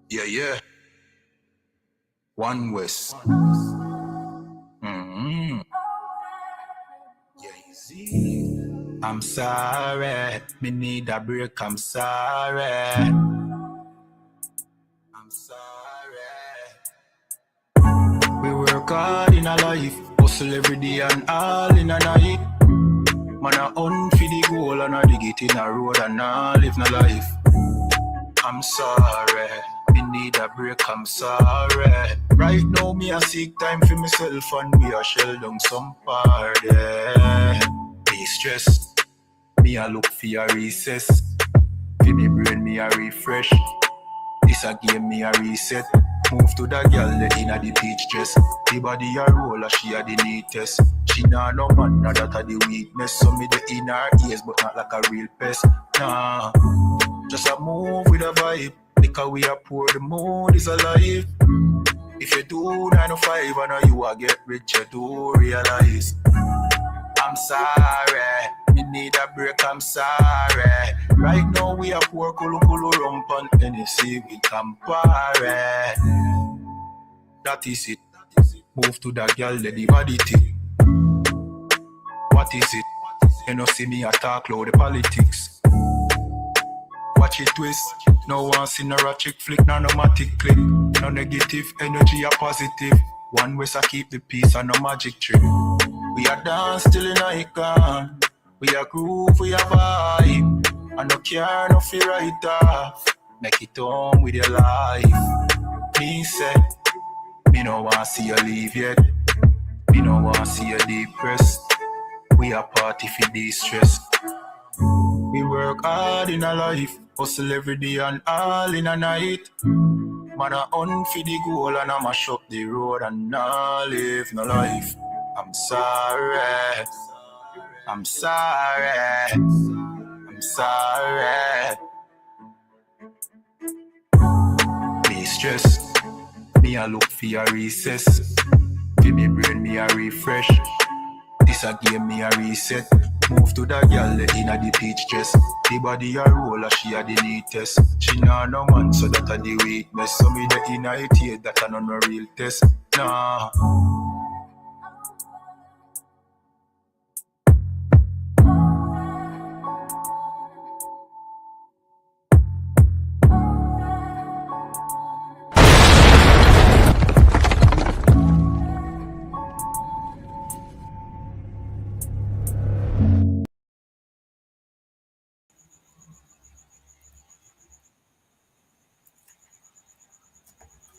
Yeah, yeah. One West. Yeah, easy. I'm sorry. Me need a break. I'm sorry. I'm sorry. We work hard in a life. Hustle every day and all in a night. Man, I hunt for the goal and I dig it in a road and I live no life. I'm sorry. Me need a break, I'm sorry. Right now, me a seek time for myself and we a shell down some party. Me stressed, me a look for a recess. For me brain, me a refresh. This a game, me a reset. Move to the girl, inna the beach dress. The body a roll, she a the neatest. She nah no man, nah that a the weakness. So me the in her ears, but not like a real pest. Nah, just a move with a vibe. Because we are poor, the mood is alive. If you do 9 to 5, I know you will get rich, you do realize. I'm sorry, me need a break, I'm sorry. Right now we are poor, kulu rump and NC with Campari. That is it. Move to that girl, the body thing. What is it? You know see me attack loud the politics. Watch it twist. No one seen a ratchet flick, no matic click. No negative energy, a positive. One way I keep the peace and no magic trick. We are dance till in icon. We are groove, we are vibe. And no care, no fear right off. Make it home with your life. Me say, me no want see you leave yet. Me no want see you depressed. We are party for de-stress. We work hard in a life, hustle every day and all in a night. Man I hunt for the goal and I mash up the road and I live no life. I'm sorry, I'm sorry, I'm sorry. Me stress, me a look for a recess. For me brain me a refresh. This a game me a reset. Move to the girl inna the peach dress. The body a roll, she a the neatest. She nah no man, so that a the weakness. So me the inna it here, that a no real test. Nah.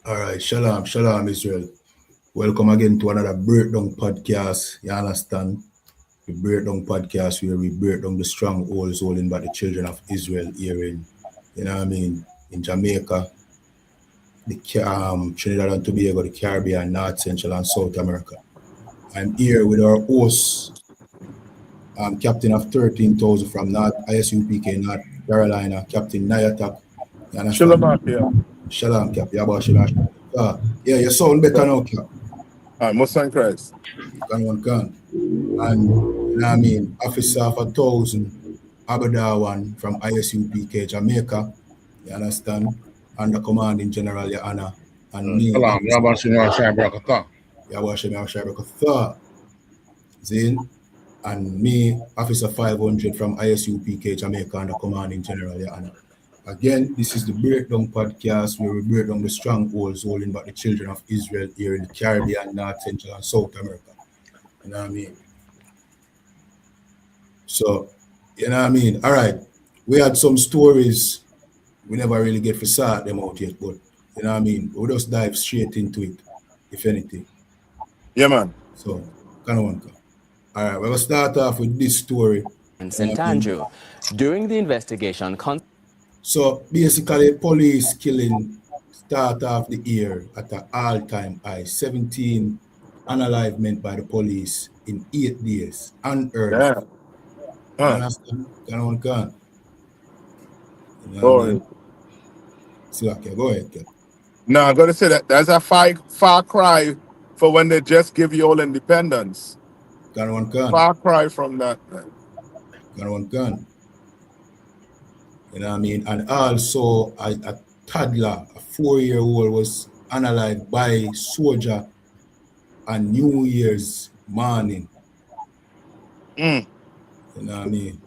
All right, shalom, shalom, Israel. Welcome again to another Breakdown podcast. You understand? The Breakdown podcast where we break down the strongholds holding by the children of Israel here in, you know what I mean, in Jamaica, the Trinidad and Tobago, the Caribbean, North, Central, and South America. I'm here with our host, captain of 13,000 from North ISUPK, North Carolina, Captain Nayatak. You understand? Shalom, yeah. Shalom, Cap. Yeah, you sound better now, Cap. Muslim Christ. And, you know what I mean, officer of 1,000, Abadawan from ISUPK, Jamaica. You understand? Under commanding general, Your Honor. And me, Zin. And me, Officer 500 from ISUPK, Jamaica, under commanding general, Your Honor. Again, this is the Breakdown podcast where we break down the strongholds holding back the children of Israel here in the Caribbean, North, Central, and South America. You know what I mean? So, you know what I mean? All right. We had some stories we never really get to sort them out yet, but you know what I mean? We'll just dive straight into it, if anything. Yeah, man. So, kind of one. All right, we're going to start off with this story. St. Andrew. During the investigation, so basically, police killing start off the year at an all-time high. 17 unalivement by the police in 8 days. Unearthed. Yeah. Understand? Can Go ahead. So, okay, go ahead, Cap. No, I'm going to say that that's a far cry for when they just give you all independence. Can. Far cry from that, man. Can. You know what I mean? And also, toddler, a 4-year-old, was unalived by soldier on New Year's morning. Mm. You know what I mean?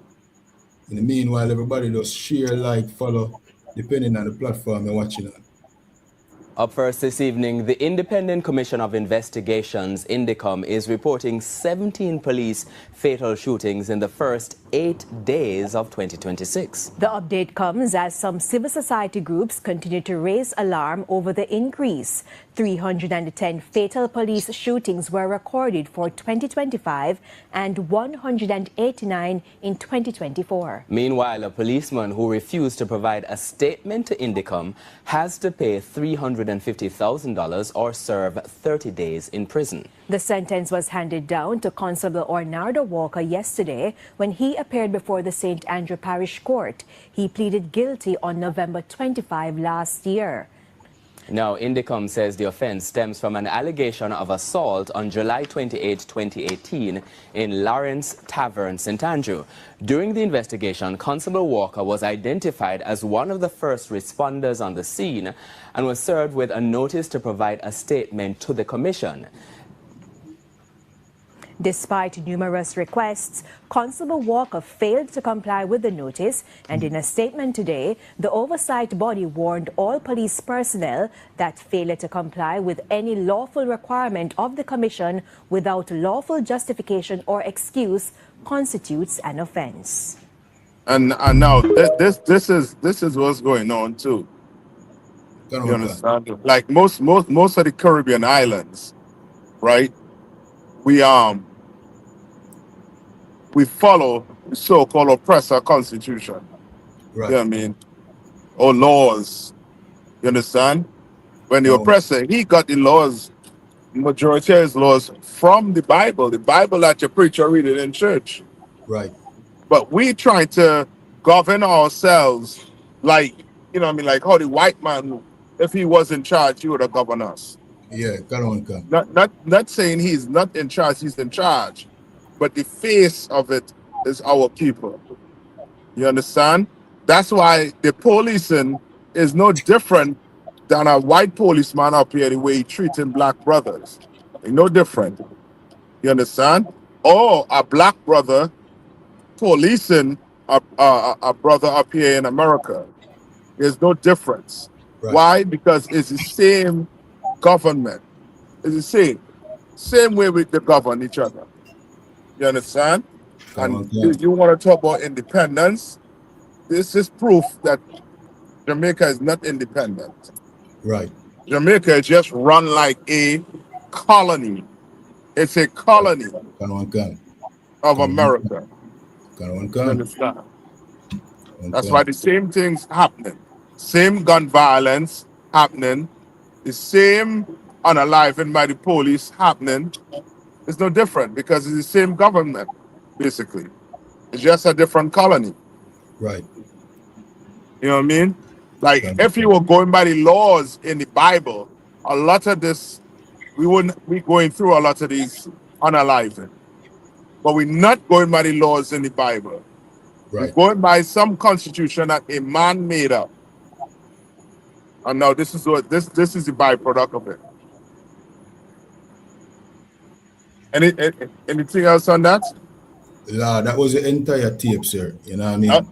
In the meanwhile, everybody just share, like, follow, depending on the platform you're watching on. Up first this evening, the Independent Commission of Investigations, INDECOM, is reporting 17 police fatal shootings in the first 8 days of 2026. The update comes as some civil society groups continue to raise alarm over the increase. 310 fatal police shootings were recorded for 2025 and 189 in 2024. Meanwhile, a policeman who refused to provide a statement to INDECOM has to pay $350,000 or serve 30 days in prison. The sentence was handed down to Constable Ornardo Walker yesterday when he appeared before the St. Andrew Parish Court. He pleaded guilty on November 25 last year. Now, INDECOM says the offense stems from an allegation of assault on July 28, 2018 in Lawrence Tavern, St. Andrew. During the investigation, Constable Walker was identified as one of the first responders on the scene and was served with a notice to provide a statement to the commission. Despite numerous requests, Constable Walker failed to comply with the notice, and in a statement today, the oversight body warned all police personnel that failure to comply with any lawful requirement of the commission without lawful justification or excuse constitutes an offense. And now this is what's going on too. You understand? Like most of the Caribbean islands, right? We follow the so-called oppressor constitution. Right. You know what I mean? Or laws. You understand? When the oppressor, he got the laws, majority of his laws from the Bible that your preacher read it in church. Right. But we trying to govern ourselves like, you know what I mean, like how the white man, if he was in charge, he would have governed us. Yeah, come on. Not saying he's not in charge, he's in charge. But the face of it is our people. You understand? That's why the policing is no different than a white policeman up here, the way he treating black brothers. It's no different. You understand? Or a black brother policing a brother up here in America. There's no difference. Right. Why? Because it's the same government. It's the same way they govern each other. You understand? And you want to talk about independence? This is proof that Jamaica is not independent. Right. Jamaica is just run like a colony. It's a colony of America. You understand? That's why the same things happening. Same gun violence happening. The same unaliving by the police happening. It's no different because it's the same government, basically. It's just a different colony. Right. You know what I mean? Like, if you were going by the laws in the Bible, a lot of this, we wouldn't be going through a lot of these unaliving. But we're not going by the laws in the Bible. Right. We're going by some constitution that a man made up. And now this is the byproduct of it. Anything else on that? Yeah, that was the entire tape, sir. You know what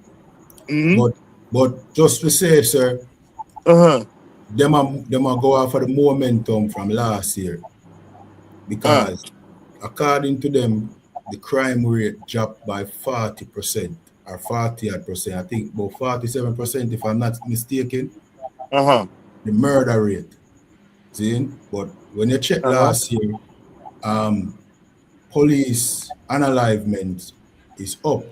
I mean? But just to say, sir, them are go out for the momentum from last year. Because according to them, the crime rate dropped by 40% or 40%. I think about 47%, if I'm not mistaken. The murder rate. See? But when you check last year, police unalivement is up.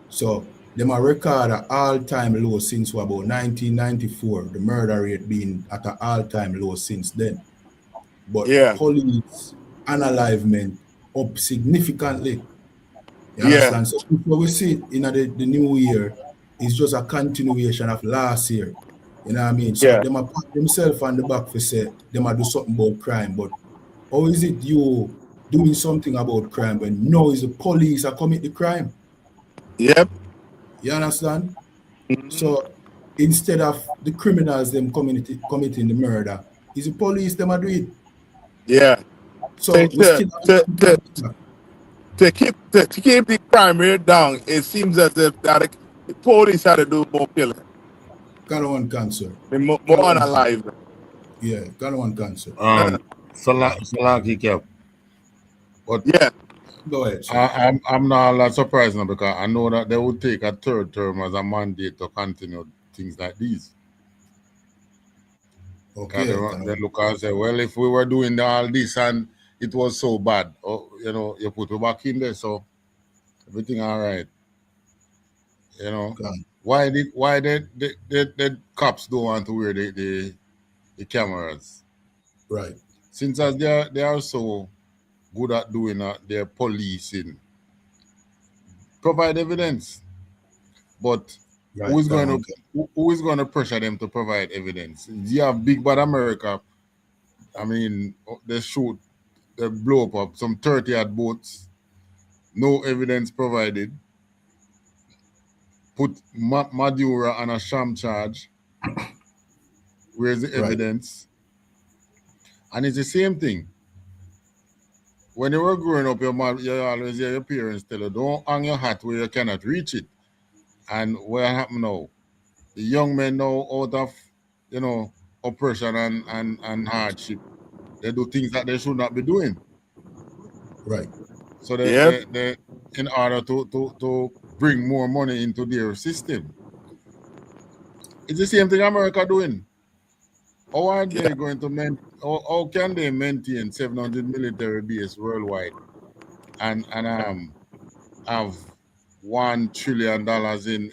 So them a record an all-time low since about 1994. The murder rate being at an all-time low since then. But police unalivement up significantly. You understand? So what we see in the new year is just a continuation of last year. You know what I mean? So them a pat themselves on the back for say them a do something about crime. But how is it you doing something about crime when now is the police are commit the crime? Yep. You understand? So instead of the criminals them committing the murder, it's the police them are doing it. Yeah. So we still have To, something to, to do. to keep the crime rate down, it seems as if that the police had to do more killing, Kind one cancer. more unalive. Yeah, kind one cancer. Salaki Cap. But Yeah. Go ahead, sir. I'm not all that surprised now because I know that they would take a third term as a mandate to continue things like these. Because Okay, they look and say, well, if we were doing all this and it was so bad, you put it back in there, so everything all right. Can. Why the cops don't want to wear the cameras? Right, Since as they are so good at doing their policing, provide evidence. But right, can one can. who is going to pressure them to provide evidence? You have big bad America. I mean, they blow up some 30 odd boats, no evidence provided. Put Maduro on a sham charge. Where's the Right, evidence? And it's the same thing. When you were growing up, you always hear your parents tell you, don't hang your hat where you cannot reach it. And what happened now? The young men now out of, oppression and hardship, they do things that they should not be doing. right, So Yep. they in order to bring more money into their system. It's the same thing America doing. How are they going to how can they maintain 700 military base worldwide and have $1 trillion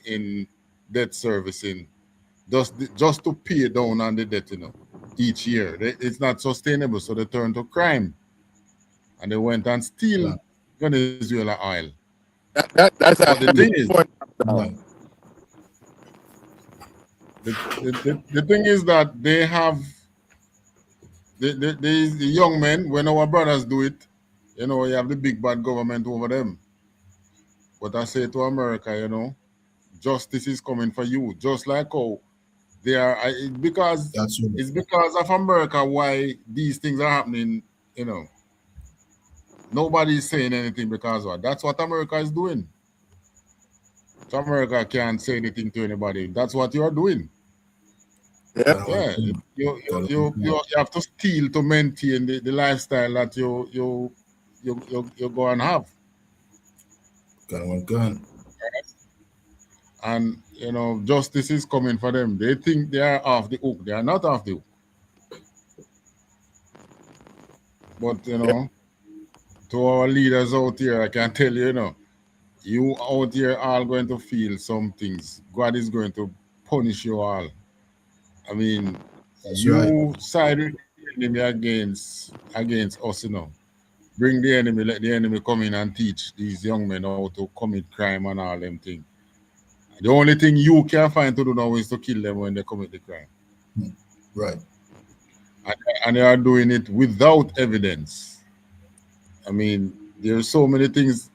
in debt servicing just to pay down on the debt, each year? It's not sustainable, so they turn to crime and they went and steal Venezuela oil. That's But the a thing good is, point. right, the thing is that they have the young men. When our brothers do it, you have the big bad government over them. But I say to America, justice is coming for you, just like how they are. that's right. It's because of America why these things are happening. Nobody's saying anything because of that's what America is doing. So America can't say anything to anybody. That's what you are doing. Yeah. Yeah, you have to steal to maintain the lifestyle that you go and have. Can one can. And justice is coming for them. They think they are off the hook. They are not off the hook. But to our leaders out here, I can tell you, you out here are going to feel some things. God is going to punish you all. I mean, That's right. side with the enemy against us, Bring the enemy, let the enemy come in and teach these young men how to commit crime and all them things. The only thing you can find to do now is to kill them when they commit the crime. Right. And they are doing it without evidence. I mean, there are so many things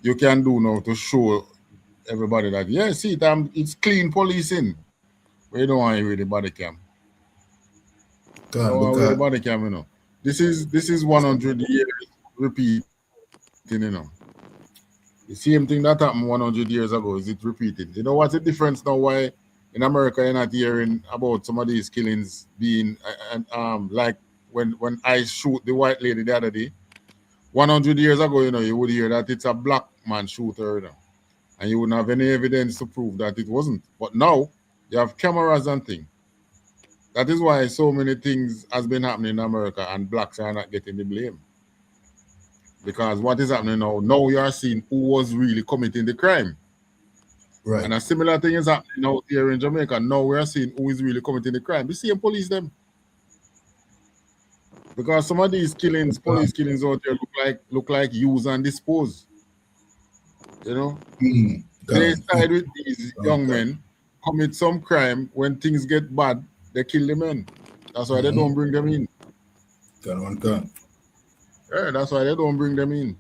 you can do now to show everybody that, yeah, see, it's clean policing. But you don't want to hear the body cam. You don't want to hear the body cam, This is 100 years repeating, The same thing that happened 100 years ago, is it repeating? You know what's the difference now why in America you're not hearing about some of these killings being, like when I shoot the white lady the other day, 100 years ago, you would hear that it's a black man shooter, and you wouldn't have any evidence to prove that it wasn't. But now, you have cameras and things. That is why so many things has been happening in America and blacks are not getting the blame. Because what is happening now you are seeing who was really committing the crime. Right. And a similar thing is happening out here in Jamaica. Now we are seeing who is really committing the crime. The same police them. Because some of these police killings out there look like use and dispose. They side with these young men, commit some crime. When things get bad, they kill the men. That's why they don't bring them in. Can. Yeah, that's why they don't bring them in.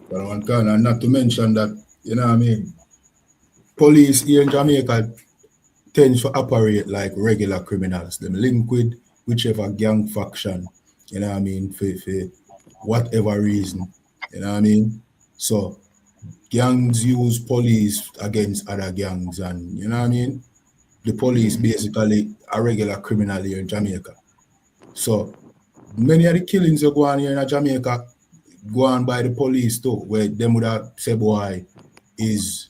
Can. And not to mention that You know what I mean? Police here in Jamaica tends to operate like regular criminals. Them link with whichever gang faction, you know what I mean, for whatever reason. You know what I mean? So gangs use police against other gangs, and you know what I mean? The police basically a regular criminal here in Jamaica. So many of the killings that go on here in Jamaica go on by the police too, where them would have say boy is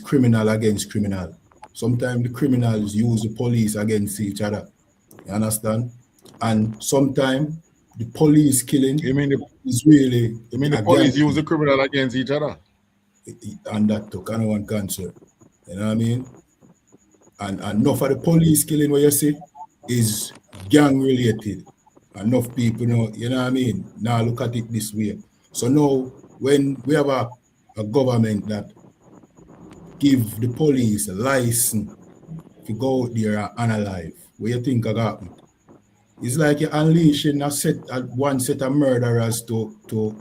criminal against criminal. Sometimes the criminals use the police against each other. You understand? And sometimes the police killing You mean is really the a gang police use the killing, criminal against each other? and that took kind of one cancer. You know what I mean? And enough of the police killing what you see is gang related. Enough people know, you know what I mean? Now look at it this way. So now when we have a government that give the police a license to go out there and analyze, what you think of that? It's like you're unleashing one set of murderers to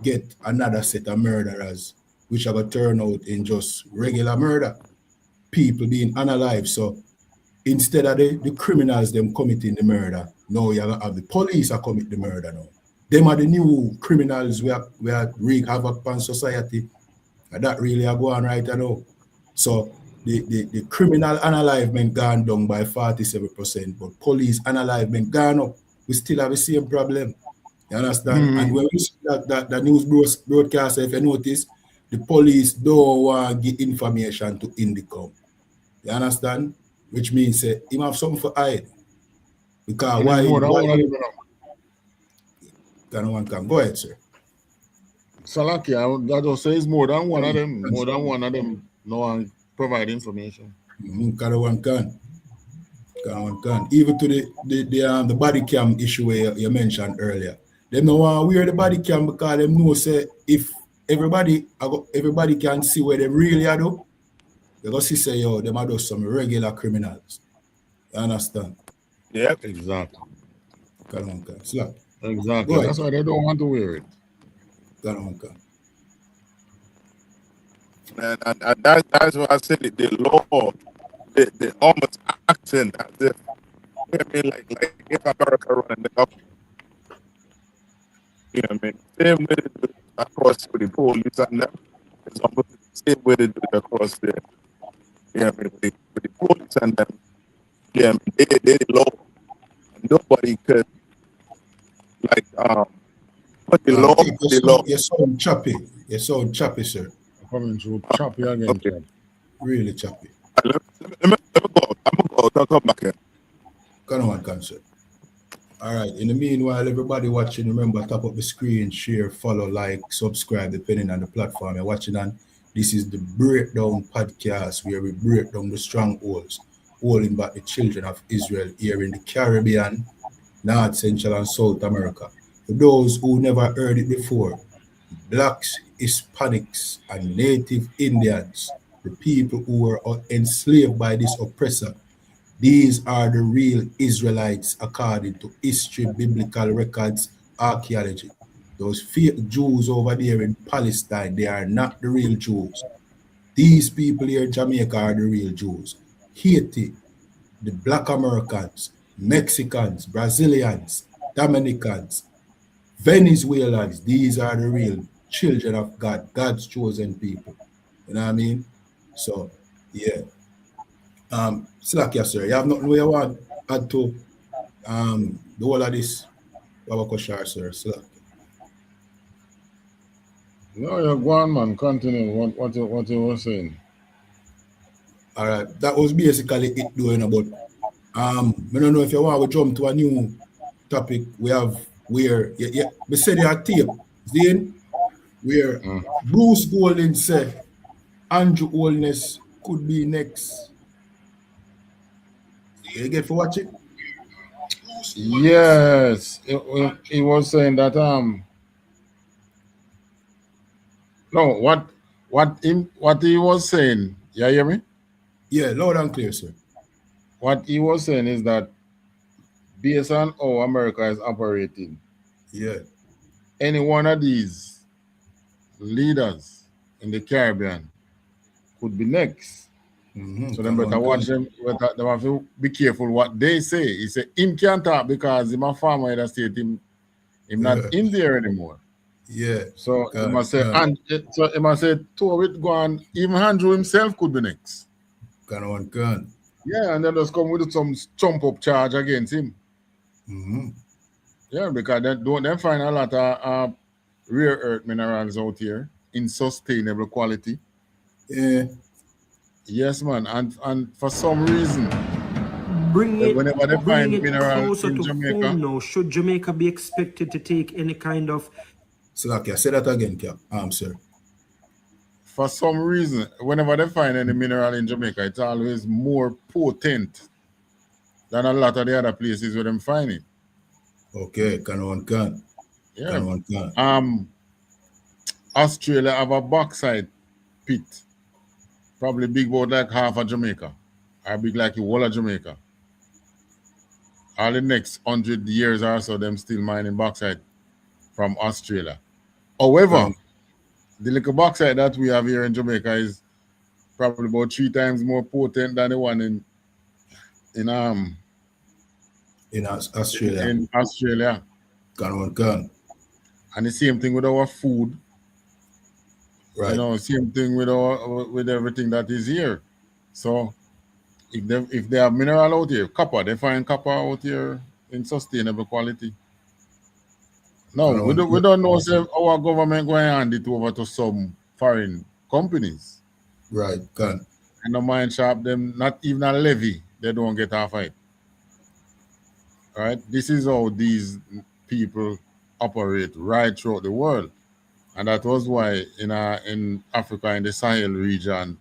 get another set of murderers, which are going to turn out in just regular murder. People being unalive. So instead of the criminals them committing the murder, now you have the police are commit the murder now. Them are the new criminals we are wreak havoc on society. And that really are going right now. So the criminal unalivement gone down by 47%, but police unalivement gone up. We still have the same problem. You understand? And when we see that the news broadcast, if you notice, the police don't want to give information to Indicom. You understand? Which means him have something for hide. Because And it's more than one of them. can go ahead, sir. Salaki, I just say it's more than one of them. More than one of them no one provide information. Can. Even to the body cam issue where you mentioned earlier. They know want wear the body cam because they know say if everybody can see where they really are do, they go see say yo, them are just some regular criminals. You understand? Yeah. Exactly. Can. Slap. Exactly. That's why they don't want to wear it. Can. And that's why I said it, the law, the almost acting as if, you know what I mean, like if America running the government, you know what I mean, same way they do it across with the police and them, it's almost the same way they do it across the, you know what I mean, with the police and them, yeah, I mean, they the law, and nobody could, like, put the law, the law. You sound choppy. You sound choppy, sir. Coming through choppy again. Okay. Really choppy. Let me go. I'm going to go. I'll come back here. Can, sir. All right. In the meanwhile, everybody watching, remember, tap up the screen, share, follow, like, subscribe, depending on the platform you're watching on. This is the Breakdown Podcast, where we break down the strongholds, holding back the children of Israel here in the Caribbean, North, Central, and South America. For those who never heard it before, Blacks, Hispanics, and Native Indians, the people who were enslaved by this oppressor, these are the real Israelites according to history, biblical records, archaeology. Those fake Jews over there in Palestine, they are not the real Jews. These people here in Jamaica are the real Jews. Haiti, the Black Americans, Mexicans, Brazilians, Dominicans, Venezuelans, these are the real children of God, God's chosen people. You know what I mean? So, yeah. Slack, yes, sir. You have nothing you want to add to the whole of this? Wabakoshar, sir. Slack. No, you're going, man. Continue what you were saying. All right. That was basically it doing about. I don't know if you want to jump to a new topic. We have where we said you have tape, Zane, where Bruce Golden said Andrew Holness could be next. You get for watch it? Yes, he was saying that no, what he was saying. You hear me? Yeah, loud and clear, sir. What he was saying is that based on how America is operating, yeah, any one of these leaders in the Caribbean could be next. So them better watch them. They have to be careful what they say. He said him can't talk because him a farmer in the state. Him not in there anymore. Yeah. So he must say, and so he must say, to it go on. Even Andrew himself could be next. Can. Yeah, and then just come with some chump up charge against him. Yeah, because they find a lot of rare earth minerals out here in sustainable quality. Yeah. Yes, man, and for some reason, Whenever they find it minerals closer in to Jamaica, home now. Should Jamaica be expected to take any kind of... Slakia, say that again, Cap. Sir. For some reason, whenever they find any mineral in Jamaica, it's always more potent than a lot of the other places where them find it. Okay, can. Yeah. Australia have a bauxite pit, probably big about like half of Jamaica, or big like the whole of Jamaica. All the next 100 years or so, them still mining bauxite from Australia. However, the little bauxite that we have here in Jamaica is probably about 3 times more potent than the one in Australia. In Australia. Can. And the same thing with our food. Right. You know, same thing with everything that is here. So if they have mineral out here, copper, they find copper out here in sustainable quality. No, we don't know if our government going to hand it over to some foreign companies. Right, can. And no mind shop them, not even a levy, they don't get off it. Right? This is how these people operate right throughout the world. And that was why in Africa, in the Sahel region,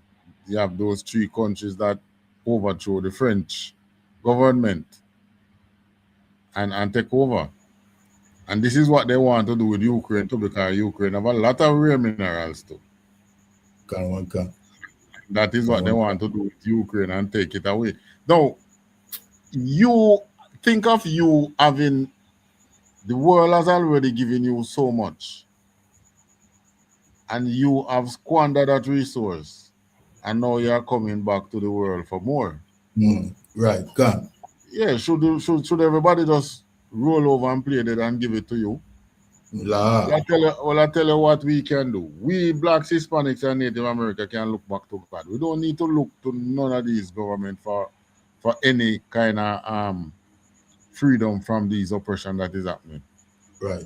you have those 3 countries that overthrow the French government and take over. And this is what they want to do with Ukraine too, because Ukraine have a lot of rare minerals too. Can. That is what they want to do with Ukraine and take it away. Now, you think of you having, the world has already given you so much, and you have squandered that resource, and now you are coming back to the world for more. Right, can. Yeah, should everybody just roll over and play that and give it to you? I tell you what we can do. We blacks, Hispanics, and Native America can look back to God. We don't need to look to none of these government for any kind of freedom from these oppression that is happening. Right.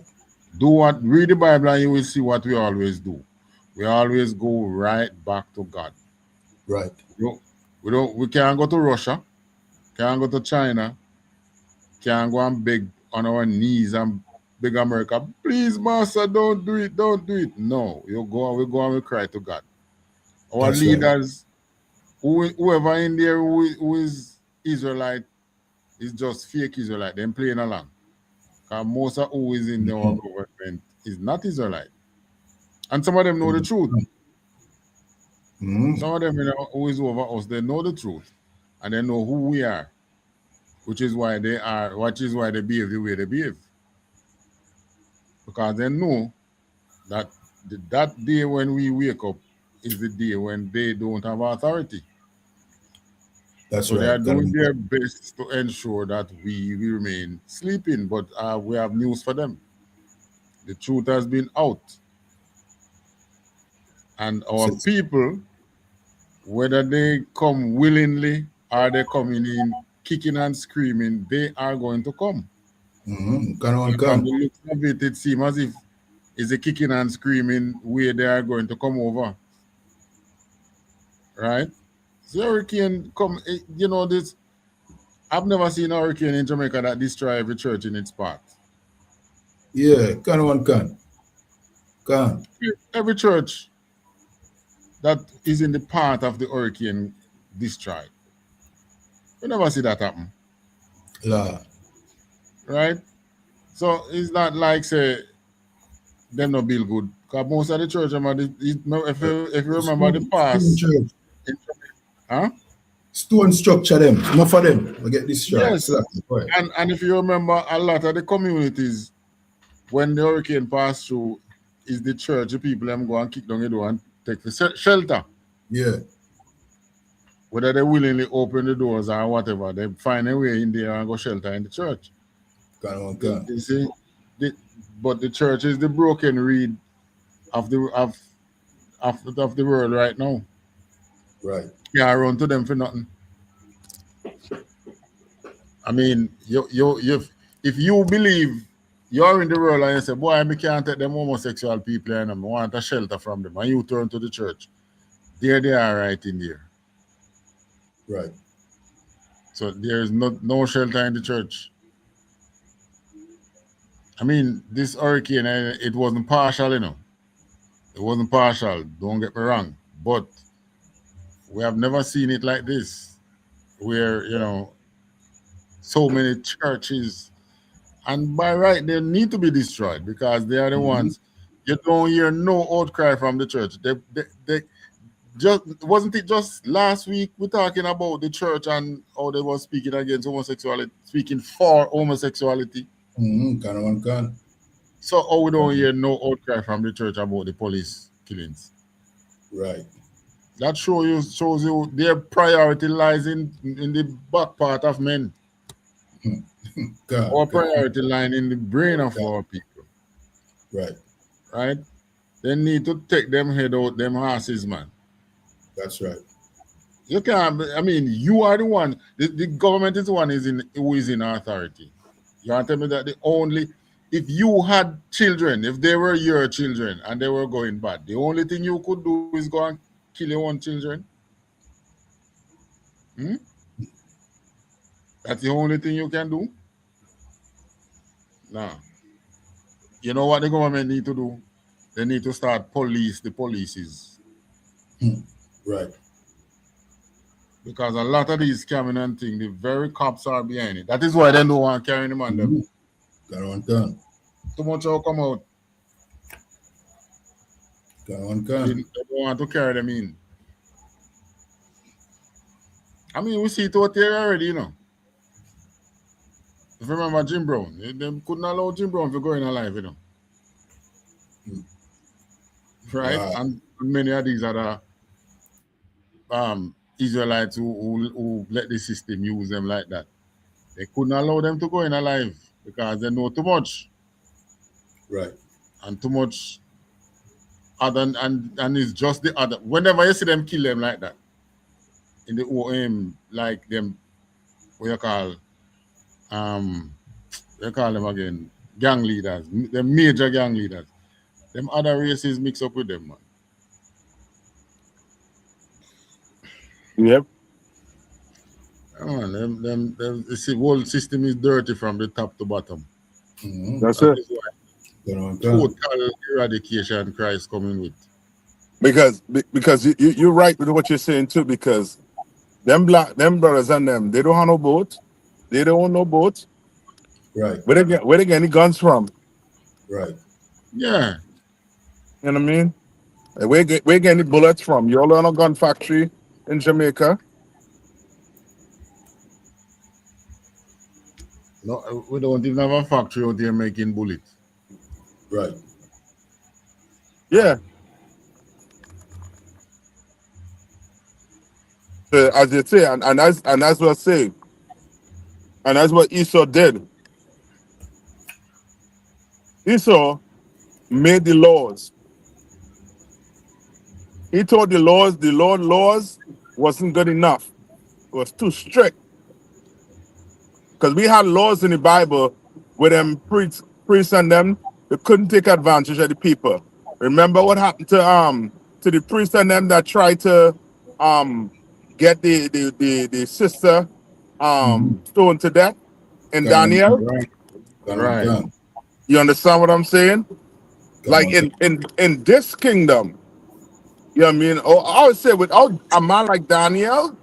Read the Bible and you will see what we always do. We always go right back to God. Right. We can't go to Russia, can't go to China, can't go and beg on our knees and beg America, please, master, don't do it. No, we go and we cry to God. Our That's leaders, right. Whoever in there who is Israelite is just fake Israelite, them playing along. Because most of who is in our government is not Israelite. And some of them know the truth. Some of them who is over us, they know the truth. And they know who we are. Which is why they behave the way they behave. Because they know that that day when we wake up is the day when they don't have authority. That's so right. They are doing their best to ensure that we remain sleeping. But we have news for them. The truth has been out. And our people, whether they come willingly or they coming in kicking and screaming, they are going to come. Come. From the looks of it seems as if it's a kicking and screaming way they are going to come over. Right? So hurricane come, you know this, I've never seen a hurricane in Jamaica that destroy every church in its path. Yeah, can. Every church that is in the path of the hurricane destroyed. We never see that happen. La. Right? So it's not like say them not build good. Because most of the church, if you remember the past. Stone structure them, not for them. We get destroyed. Yes. And if you remember, a lot of the communities, when the hurricane passed through, is the church, the people them go and kick down the door and take the shelter. Yeah. Whether they willingly open the doors or whatever, they find a way in there and go shelter in the church. You see, but the church is the broken reed of the world right now. Right. Can't run to them for nothing. I mean, if you believe you're in the world and you say, boy, I can't take them homosexual people and I want a shelter from them, and you turn to the church, there they are right in there. Right. So there is no shelter in the church. I mean, this hurricane, it wasn't partial, you know. It wasn't partial, don't get me wrong. But we have never seen it like this, where, you know, so many churches, and by right, they need to be destroyed because they are the ones. You don't hear no outcry from the church. They just wasn't it just last week we're talking about the church and how they were speaking against homosexuality, speaking for homosexuality. So how we don't hear no outcry from the church about the police killings. Right. That shows you their priority lies in the back part of men. Our priority line in the brain of our people. Right. Right? They need to take them head out, them horses, man. That's right. You can't, I mean, you are the one, the government is the one who is in authority. You want to tell me that if you had children, if they were your children and they were going bad, the only thing you could do is go and kill your own children? That's the only thing you can do? Nah. You know what the government need to do? They need to start police the policies. Right. Because a lot of these scamming and things, the very cops are behind it. That is why they don't want to carry them on them. Done. Too much will come out. They don't want to carry them in. I mean, we see it out there already, you know. If you remember Jim Brown, they couldn't allow Jim Brown to go in alive, you know. Right? And many of these other Israelites who let the system use them like that. They couldn't allow them to go in alive because they know too much. Right. And too much other and it's just the other. Whenever you see them kill them like that, in the OM, like them, what you call them again, gang leaders, the major gang leaders. Them other races mix up with them, man. Yep. The whole system is dirty from the top to bottom. That's it. Total eradication Christ coming with. Because you're right with what you're saying too. Because them brothers and them, they don't have no boat. They don't own no boat. Right. Where they get any guns from? Right. Yeah. You know what I mean? Where get any bullets from? You all own a gun factory in Jamaica. No, we don't even have a factory out there making bullets. Right. Yeah. As you say, and that's what I say. And that's what Esau did. Esau made the laws. He told the Lord laws wasn't good enough. It was too strict. Because we had laws in the Bible where them priests and them, they couldn't take advantage of the people. Remember what happened to the priests and them that tried to get the sister stoned to death in Daniel? Right. You understand what I'm saying? Like in this kingdom, you know what I mean? Oh, I would say without a man like Daniel,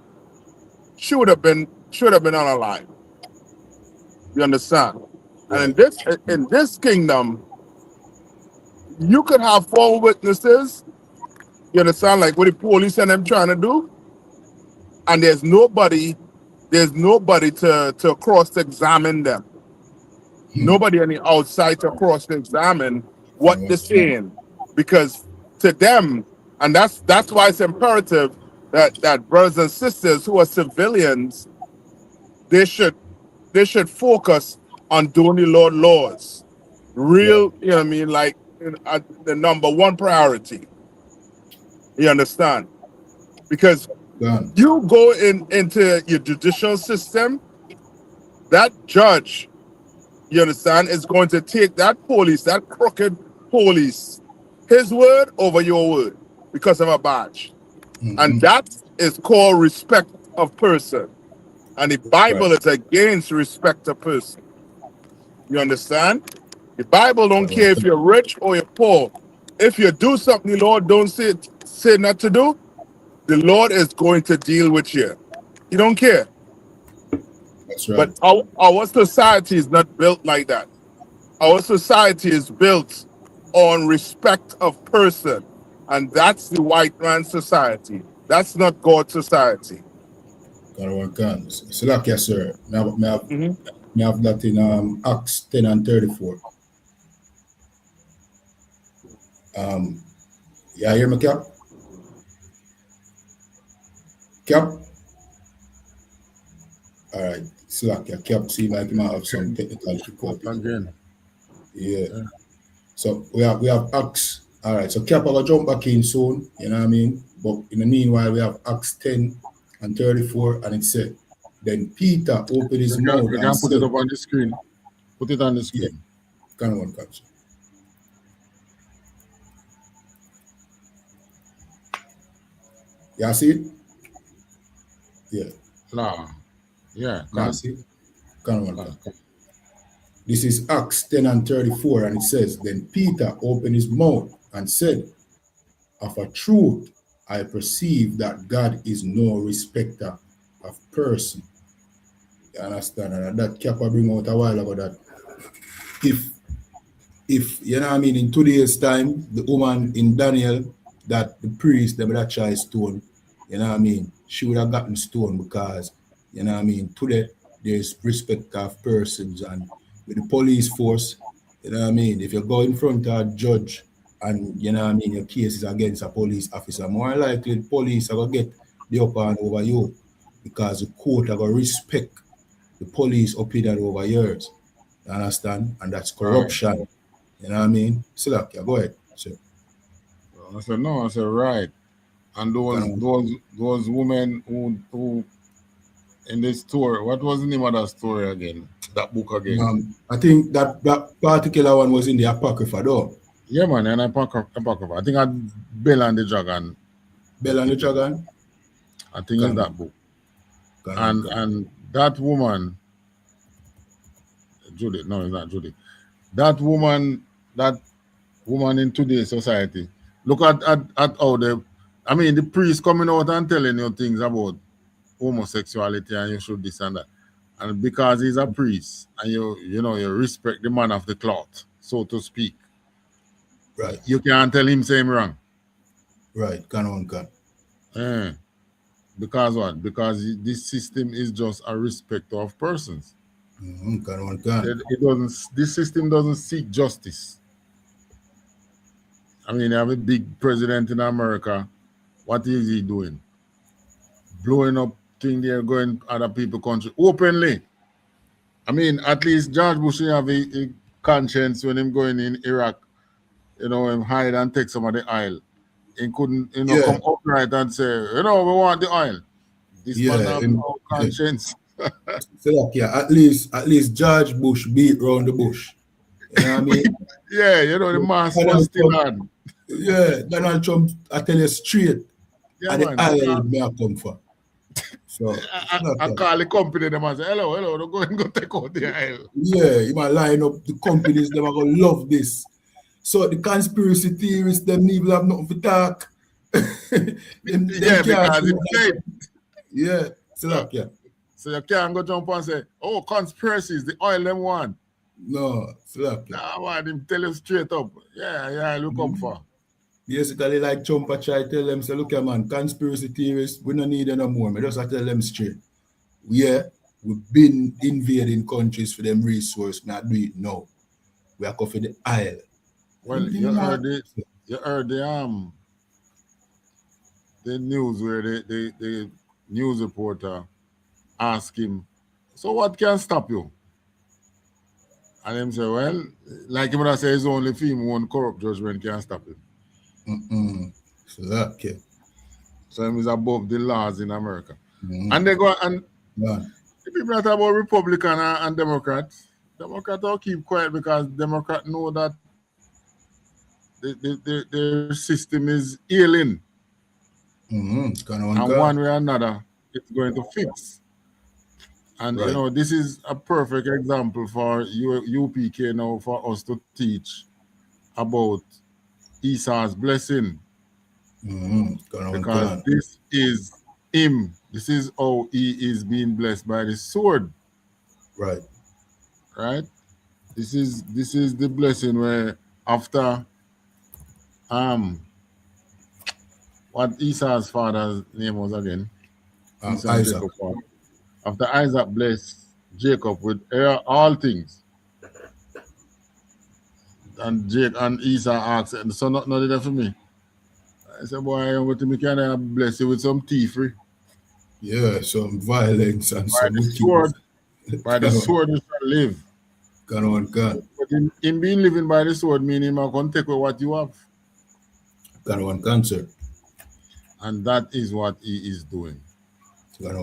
she would have been unalive. You understand? And in this kingdom, you could have 4 witnesses. You understand? Like what the police and them trying to do, and there's nobody to cross-examine them. Nobody on the outside to cross-examine what they're saying, because to them And that's why it's imperative that brothers and sisters who are civilians, they should focus on doing the Lord laws. Yeah, Real, you know what I mean, like the number one priority. You understand? Because gone. you go into your judicial system, that judge, you understand, is going to take that police, that crooked police, his word over your word because of a badge. And that is called respect of person. And the Right. Bible is against respect of person. You understand? The Bible don't care if you're rich or you're poor. If you do something the Lord don't say not to do, the Lord is going to deal with you. He don't care. That's right. But our society is not built like that. Our society is built on respect of person. And that's the white man society. That's not God's society. Gonna work on. So like yes, sir. Mhm. Me have that in Acts 10 and 34. Yeah, hear me, Cap? Cap? All right. Slack, yeah. Cap seem like he might have some technical difficulties. Again. Yeah. So we have Acts. All right. So Cap will jump back in soon. You know what I mean? But in the meanwhile, we have Acts 10 and 34, and it said, then Peter opened his mouth You and can put it said, up on the screen. Put it on the yeah, screen. can one catch. Yeah, see it? Yeah. Nah. Yeah, Now can. see it? Can one Can, catch. can. This is Acts 10 and 34, and it says, then Peter opened his mouth and said, of a truth, I perceive that God is no respecter of person. You understand? And that Cap I bring out a while ago that if you know what I mean, in today's time, the woman in Daniel that the priest them that try stone, you know what I mean, she would have gotten stoned because you know what I mean, today there's respect of persons and with the police force, you know what I mean, if you go in front of a judge and you know what I mean, your case is against a police officer, more likely the police are gonna get the upper hand over you because the court are gonna respect the police opinion over yours. You understand? And that's Right. corruption. You know what I mean? Silakia, go ahead. So, I said no. I said right. And can those women who in this story. What was the name of that story again? That book again? I think that particular one was in the Apocrypha, though. Yeah, man. And I think I Bell and the Dragon. Bell and the Dragon. I think it's Can that book. can. And that woman, Judith. No, it's not Judith. That woman in today's society. Look at how the priest coming out and telling you things about homosexuality and you should this and that. And because he's a priest and you respect the man of the cloth, so to speak, Right, you can't tell him same wrong. right. Can. Eh. Because what? Because this system is just a respecter of persons. Can. It doesn't. This system doesn't seek justice. I mean, you have a big president in America. What is he doing? Blowing up thing there, going other people country openly. I mean, at least George Bush have a conscience when him going in Iraq. Him hide and take some of the oil. He couldn't, Yeah, come upright and say, we want the oil. This man yeah. have no conscience. Silakia, at least George Bush beat round the bush. You know what I mean? Yeah, the mask was Donald still Trump, on. yeah, Donald Trump, I tell you straight, Yeah, at the man. aisle may I come for. So, I call the company them and say, hello, don't go and go take out the oil. yeah, you might line up the companies, them are gonna love this. So the conspiracy theorists, them even have nothing to talk. them Yeah, can't because say it's that. safe. Yeah, so So, like, yeah. so you can't go jump and say, conspiracies, the oil them want. No, so like, yeah. Nah, man, him tell you straight up. Yeah, look up for. Basically, like Trump try to tell them, say, look, man, conspiracy theorists, we don't need them no more. I just tell them straight. Yeah, we've been invading countries for them resource, not do it now. We are going for the oil. Well, you heard the the news where the news reporter asked him, so what can stop you? And him say, well, like him would have said, it's only film one corrupt judgment can stop him. So that, yeah. So him is above the laws in America. Mm-hmm. And they go, and Man. the people that talk about Republican and Democrats will keep quiet because Democrats know that their system is ailing. And one way or another, it's going to fix. And Right. you know, this is a perfect example for UPK now for us to teach about Esau's blessing. Because this is him. This is how he is being blessed by the sword. Right. Right? This is the blessing where after what Esau's father's name was again? Isaac. After Isaac blessed Jacob with all things, and Esau asked, and so not enough for me. I said, boy, I'm going to make you bless you with some thievery. Yeah, some violence and By some the wickedness. sword, by the sword you shall live. But in being living by the sword, meaning I'm going to take away what you have. Cancer. And that is what he is doing. So you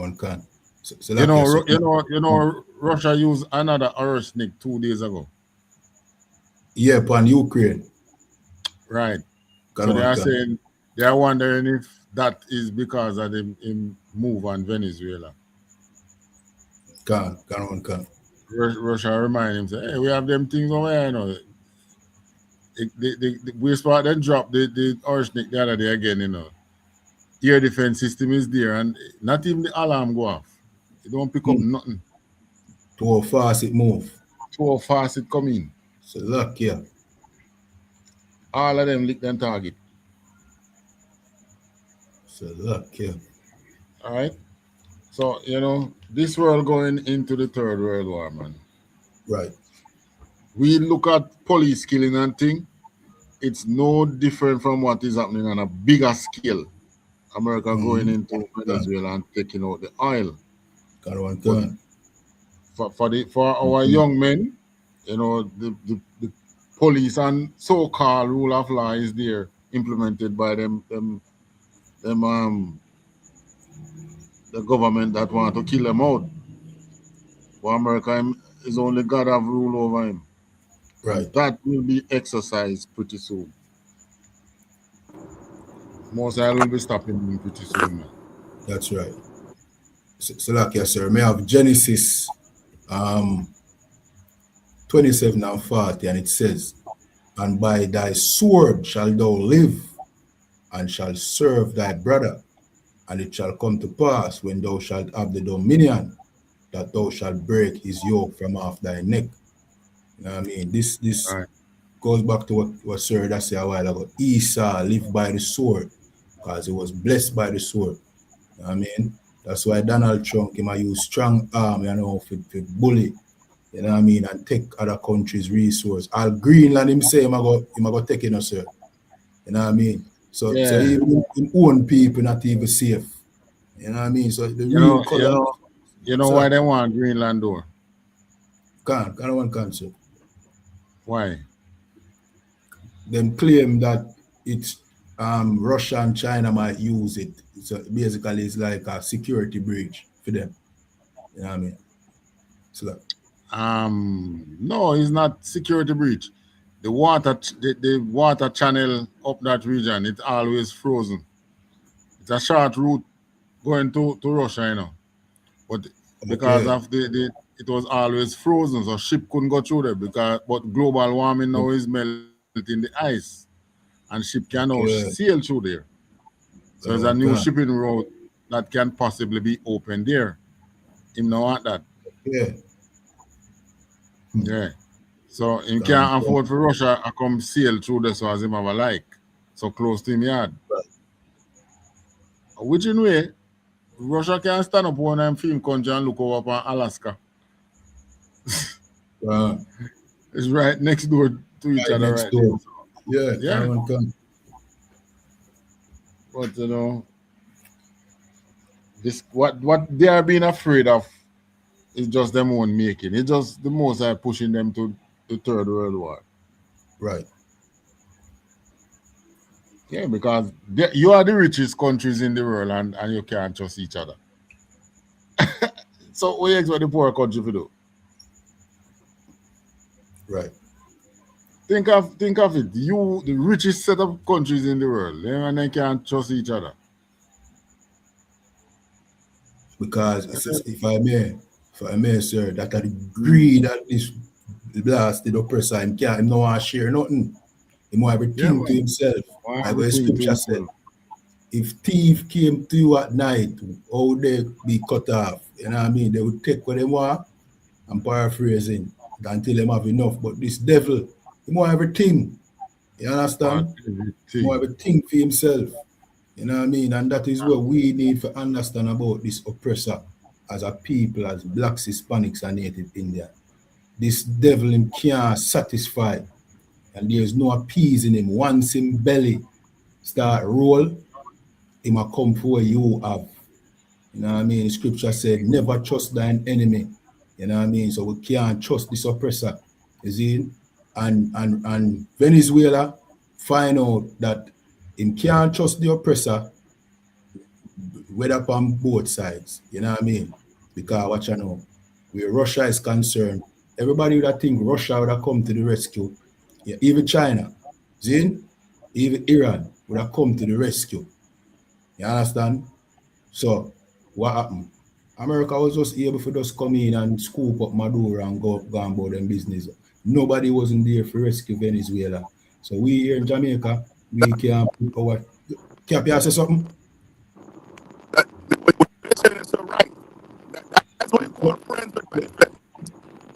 know, Russia used another arsenic 2 days ago. Yeah, upon Ukraine. Right. So they are saying, they are wondering if that is because of him move on Venezuela. Russia remind him, say, hey, we have them things over here, you know. We spot then drop the arsenic the other day again, you know. Air defense system is there and not even the alarm go off. It don't pick up nothing. To how fast it move. To how fast it come in. So look, yeah. All of them lick them target. So look, yeah. All right. So, you know, this world going into the Third World War, man. Right. We look at police killing and thing. It's no different from what is happening on a bigger scale. America going into Venezuela and taking out the oil. For our young men, you know, the police and so-called rule of law is there, implemented by them the government that want to kill them out. But America is only God have rule over him. Right. And that will be exercised pretty soon. Mosai will be stopping him pretty soon, man. That's right. So like yes, sir, may have Genesis 27 and 40, and it says, and by thy sword shall thou live, and shall serve thy brother, and it shall come to pass when thou shalt have the dominion, that thou shalt break his yoke from off thy neck. You know what I mean? This right. Goes back to what Sir that said a while ago. Esau lived by the sword because he was blessed by the sword. You know what I mean? That's why Donald Trump might use strong arm, you know, for bully, you know what I mean, and take other countries' resource. All Greenland him say him go take it, sir. You know what I mean? So even own people not even safe. You know what I mean? So the real color. You know why they want Greenland though? Can't, sir. Why? Them claim that it's Russia and China might use it. So basically it's like a security breach for them. You know what I mean? So no, it's not security breach. The water channel up that region, it's always frozen. It's a short route going to Russia, you know. But because of it was always frozen, so ship couldn't go through there but global warming now is melting the ice. And ship can now sail through there. So there's a new shipping route that can possibly be open there. Him know want that. Yeah. So he can't afford for Russia to come sail through this as him have a like. So close to him yard. Right. Which in way, Russia can stand up one and film country and look over upon Alaska. It's right next door to each other right door. There. Yeah. But you know, This what they are being afraid of is just them own making. It's just the most are pushing them to the third world war. Right. Yeah, because you are the richest countries in the world and you can't trust each other. So what you expect the poor country to do? Right. Think of it. You the richest set of countries in the world, and they can't trust each other. Because if I may, sir, that are the greed that this blasted oppressor him can't him no want to share nothing. He want Yeah, everything to man. himself. Why Like what the everything to scripture said. himself? If thief came to you at night, how would they be cut off? You know what I mean? They would take what they want. I'm paraphrasing until them have enough. But this devil, he want everything. You Want understand? He everything. want everything for himself. You know what I mean? And that is what we need to understand about this oppressor as a people, as blacks, Hispanics, and Native Indian. This devil him can't satisfy, and there's no appeasing him. Once him belly start roll, him a come for what you have. You know what I mean? Scripture said, never trust thine enemy. You know what I mean? So we can't trust this oppressor. You see? And Venezuela find out that him can't trust the oppressor, whether upon both sides. You know what I mean? Because what you know, where Russia is concerned, everybody would have think Russia would have come to the rescue. Yeah, even China, see? Even Iran would have come to the rescue. You understand? So what happened? America was just able to just come in and scoop up Maduro and go about them business. Nobody wasn't there for rescue Venezuela. So we here in Jamaica, we can put our Cap, you say something? What you're saying is so right. That's what you call friends with benefit.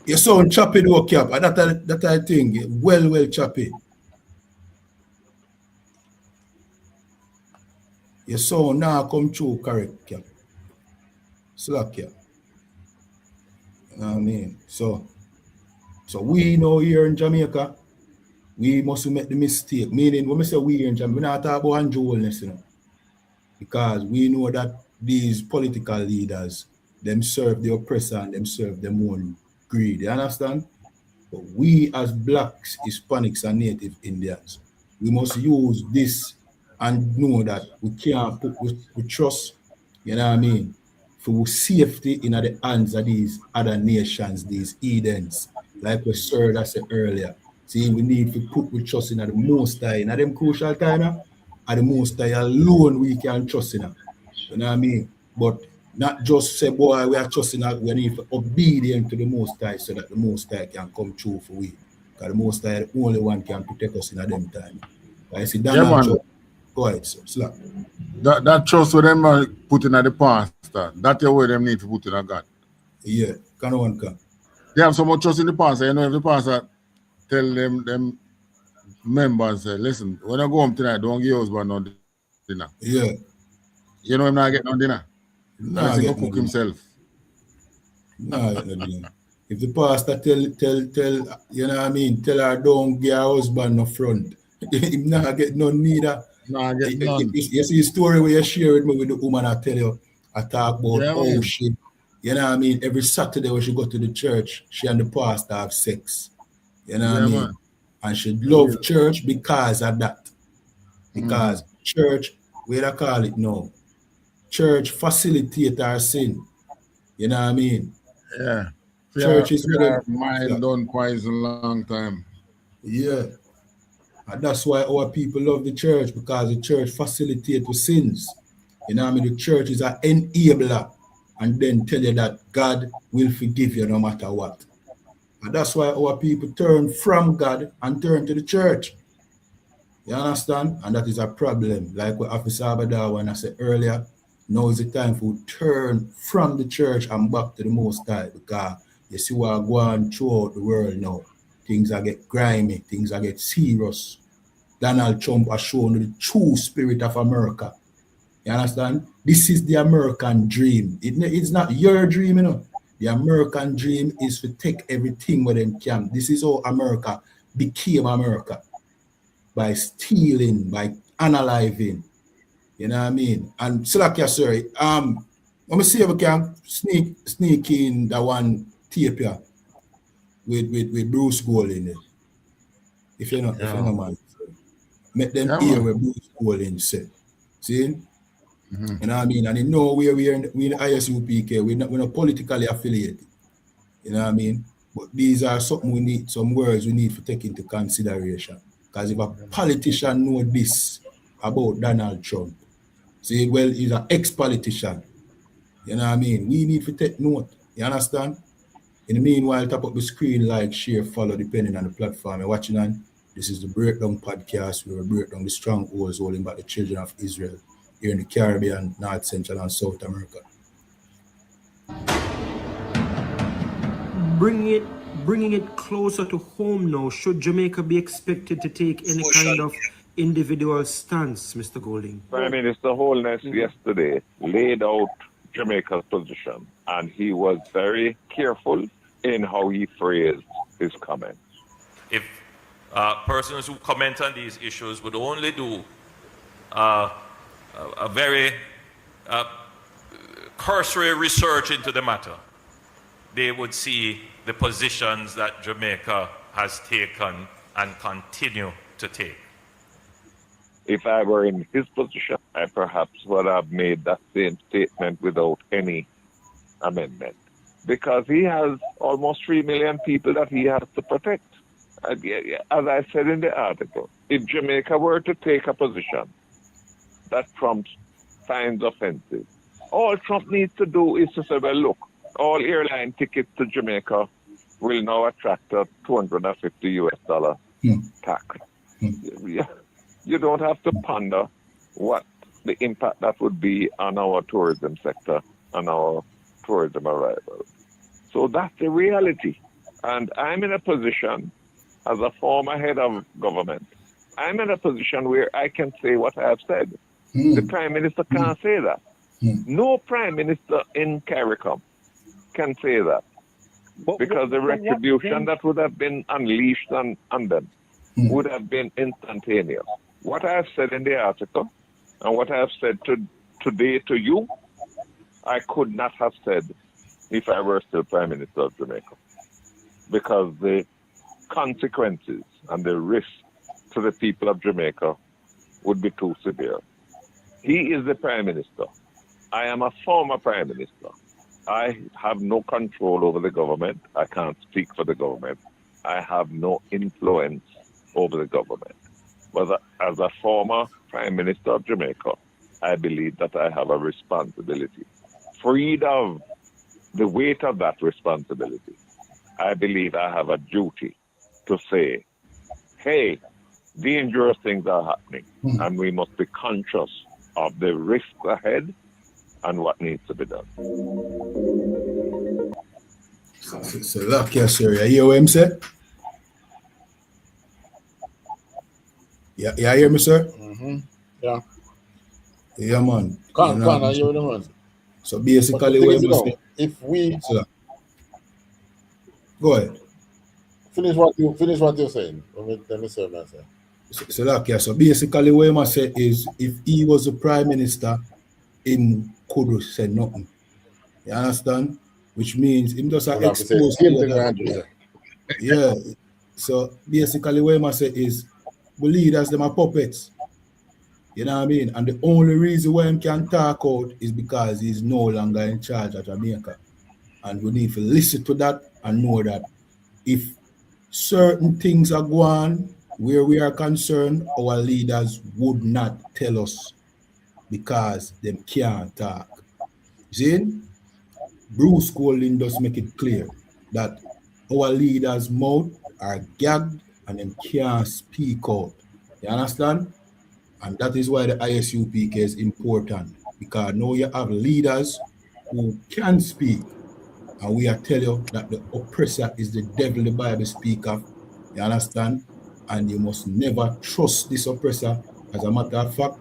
Your sound choppy though, Cap. That I think well choppy. Your sound now come through correct, Cap. Slack, Cap. You know what I mean? So we know here in Jamaica, we must make the mistake. Meaning, when we say we here in Jamaica, we not talk about Andrew Wellness, you know, because we know that these political leaders, them serve the oppressor and them serve their own greed. You understand? But we as blacks, Hispanics, and Native Indians, we must use this and know that we can't put we trust, you know what I mean, for safety in the hands of these other nations, these Edens, like we Sir that said earlier. See, we need to put we trust in the Most High. In them crucial time, at the Most High alone we can trust in. You know what I mean? But not just say, boy, we are trusting that we need to obedient to the Most High so that the Most High can come true for we. Because the Most High, the only one can protect us in a them time. I see Yeah, Donald man. Trump. Go ahead, sir. Slap. That trust with them putting at the pastor. That's the way them need to put in a God. Yeah, can one come. They have so much trust in the pastor. You know, if the pastor tell them members, listen, when I go home tonight, don't give your husband no dinner. Yeah. You know him not get no dinner. Unless Nah, he go get no cook dinner. himself. Nah, get no dinner. If the pastor tell, you know what I mean, tell her don't get her husband no front, he not get no neither. Nah, get none. You see the story where you share with me with the woman, I tell you, I talk about Yeah, how man. she, you know what I mean, every Saturday when she go to the church, she and the pastor have sex. You know what I Yeah, man. mean? And she Yeah. love church because of that. Because church, where I call it now, church facilitate our sin. You know what I mean? Yeah. Church is where Fear them, mind done poison long time. yeah. And that's why our people love the church, because the church facilitates with sins. You know what I mean? The church is an enabler and then tell you that God will forgive you no matter what. And that's why our people turn from God and turn to the church. You understand? And that is a problem. Like what Officer Abada when I said earlier, now is the time for turn from the church and back to the Most High, because you see what going on throughout the world now. Things are get grimy, things are get serious. Donald Trump has shown the true spirit of America. You understand? This is the American dream. It's not your dream, you know. The American dream is to take everything where them can. This is how America became America. By stealing, by analyzing. You know what I mean? And Slakia, sorry. Let me see if we can sneak in that one tape here with Bruce Golding there. If you're not mind. Make them Yeah, hear man. what Bruce Golding said. See? You know what I mean? And in no way we in the ISUPK, we're not politically affiliated. You know what I mean? But these are some words we need to take into consideration. Because if a politician know this about Donald Trump, say, well, he's an ex-politician. You know what I mean? We need to take note. You understand? In the meanwhile, tap up the screen, like, share, follow, depending on the platform you're watching on. This is the Breakdown Podcast, where we break down the strongholds holding back the children of Israel here in the Caribbean, North, Central, and South America. Bringing it closer to home now, should Jamaica be expected to take any kind of individual stance, Mr. Golding? Prime Minister Holness yesterday laid out Jamaica's position, and he was very careful in how he phrased his comments. If persons who comment on these issues would only do a very cursory research into the matter, they would see the positions that Jamaica has taken and continue to take. If I were in his position, I perhaps would have made that same statement without any amendment, because he has almost 3 million people that he has to protect. As I said in the article, if Jamaica were to take a position that Trump finds offensive, all Trump needs to do is to say, well, look, all airline tickets to Jamaica will now attract a $250 US tax. You don't have to ponder what the impact that would be on our tourism sector and our tourism arrivals. So that's the reality. And I'm in a position, as a former head of government, I'm in a position where I can say what I have said. The Prime Minister can't say that. No Prime Minister in CARICOM can say that, because the retribution that would have been unleashed on them would have been instantaneous. What I have said in the article and what I have said today to you, I could not have said if I were still Prime Minister of Jamaica, because the consequences and the risk to the people of Jamaica would be too severe. He is the Prime Minister. I am a former Prime Minister. I have no control over the government. I can't speak for the government. I have no influence over the government. But as a former Prime Minister of Jamaica, I believe that I have a responsibility. Freed of the weight of that responsibility, I believe I have a duty to say, hey, dangerous things are happening, and we must be conscious of the risks ahead and what needs to be done. So look here, sir. You hear what I'm saying? Yeah, you hear me, sir? Yeah. Yeah, man. Can't I hear the man. So basically, what I'm saying, if we go ahead. finish what you're saying, let me say myself. So look here. So basically, what I'm saying is, if he was the Prime Minister, him could have said nothing. You understand? Which means him just expose. Yeah. So basically, what I'm saying is, the leaders, them are puppets. You know what I mean? And the only reason why he can talk out is because he's no longer in charge of Jamaica. And we need to listen to that and know that if certain things are going on where we are concerned, our leaders would not tell us because they can't talk. See? Bruce Golding does make it clear that our leaders' mouth are gagged and them can't speak out. You understand? And that is why the ISUPK is important, because now you have leaders who can speak, and we are telling you that the oppressor is the devil the Bible speak of. You understand? And you must never trust this oppressor. As a matter of fact,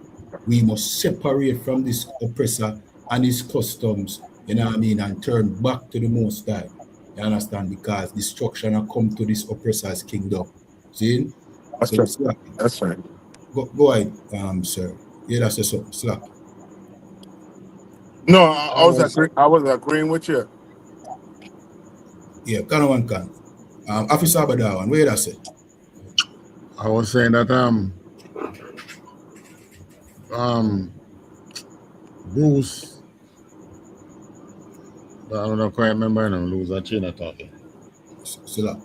we must separate from this oppressor and his customs, you know what I mean, and turn back to the Most High. You understand? Because destruction will come to this oppressor's kingdom. See? That's right. Go ahead, sir. Yeah, that's just something. Slack. No, I was, I was agreeing with you. yeah, can one can. Officer Badawan, where I say? I was saying that um Bruce, I don't quite remember him, lose a chain of talking. Still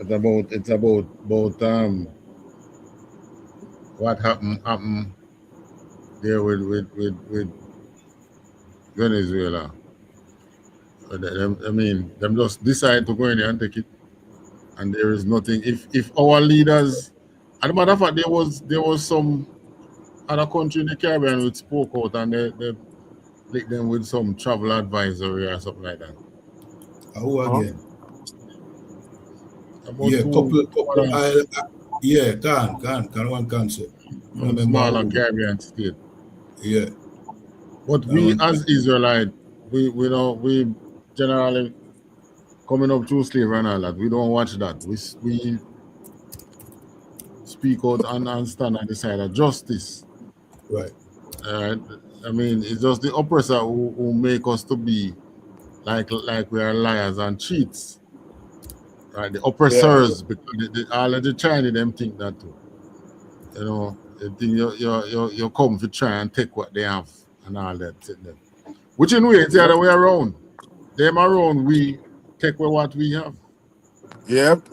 It's about what happened there with Venezuela. I mean, them just decide to go in there and take it, and there is nothing. If our leaders, and the matter of fact, there was some other country in the Caribbean which spoke out, and they linked them with some travel advisory or something like that. who Huh? again? About Yeah, two couple yeah, can one can say. I don't remember smaller who. Caribbean state. Yeah, But can we one can. as Israelite, we generally coming up through slavery and all that. We don't watch that. We speak out and stand on the side of justice. Right. Uh, I mean, it's just the oppressor who make us to be like we are liars and cheats. Right, the Yeah. oppressors, because all of the Chinese them think that too. You know, they think you come to try and take what they have and all that. Which in way it's the other way around. Them around, we take away what we have. Yep.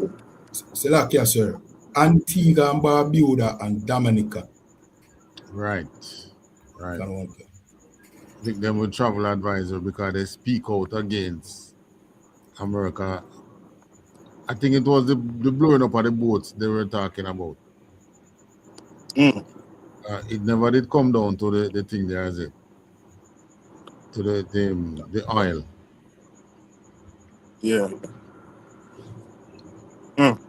Selakia, sir. Antigua and Barbuda and Dominica. Right. Right. Can one can. I think them with travel advisor because they speak out against America. I think it was the blowing up of the boats they were talking about. Mm. It never did come down to the thing there, is it? To the oil. Yeah. Mm.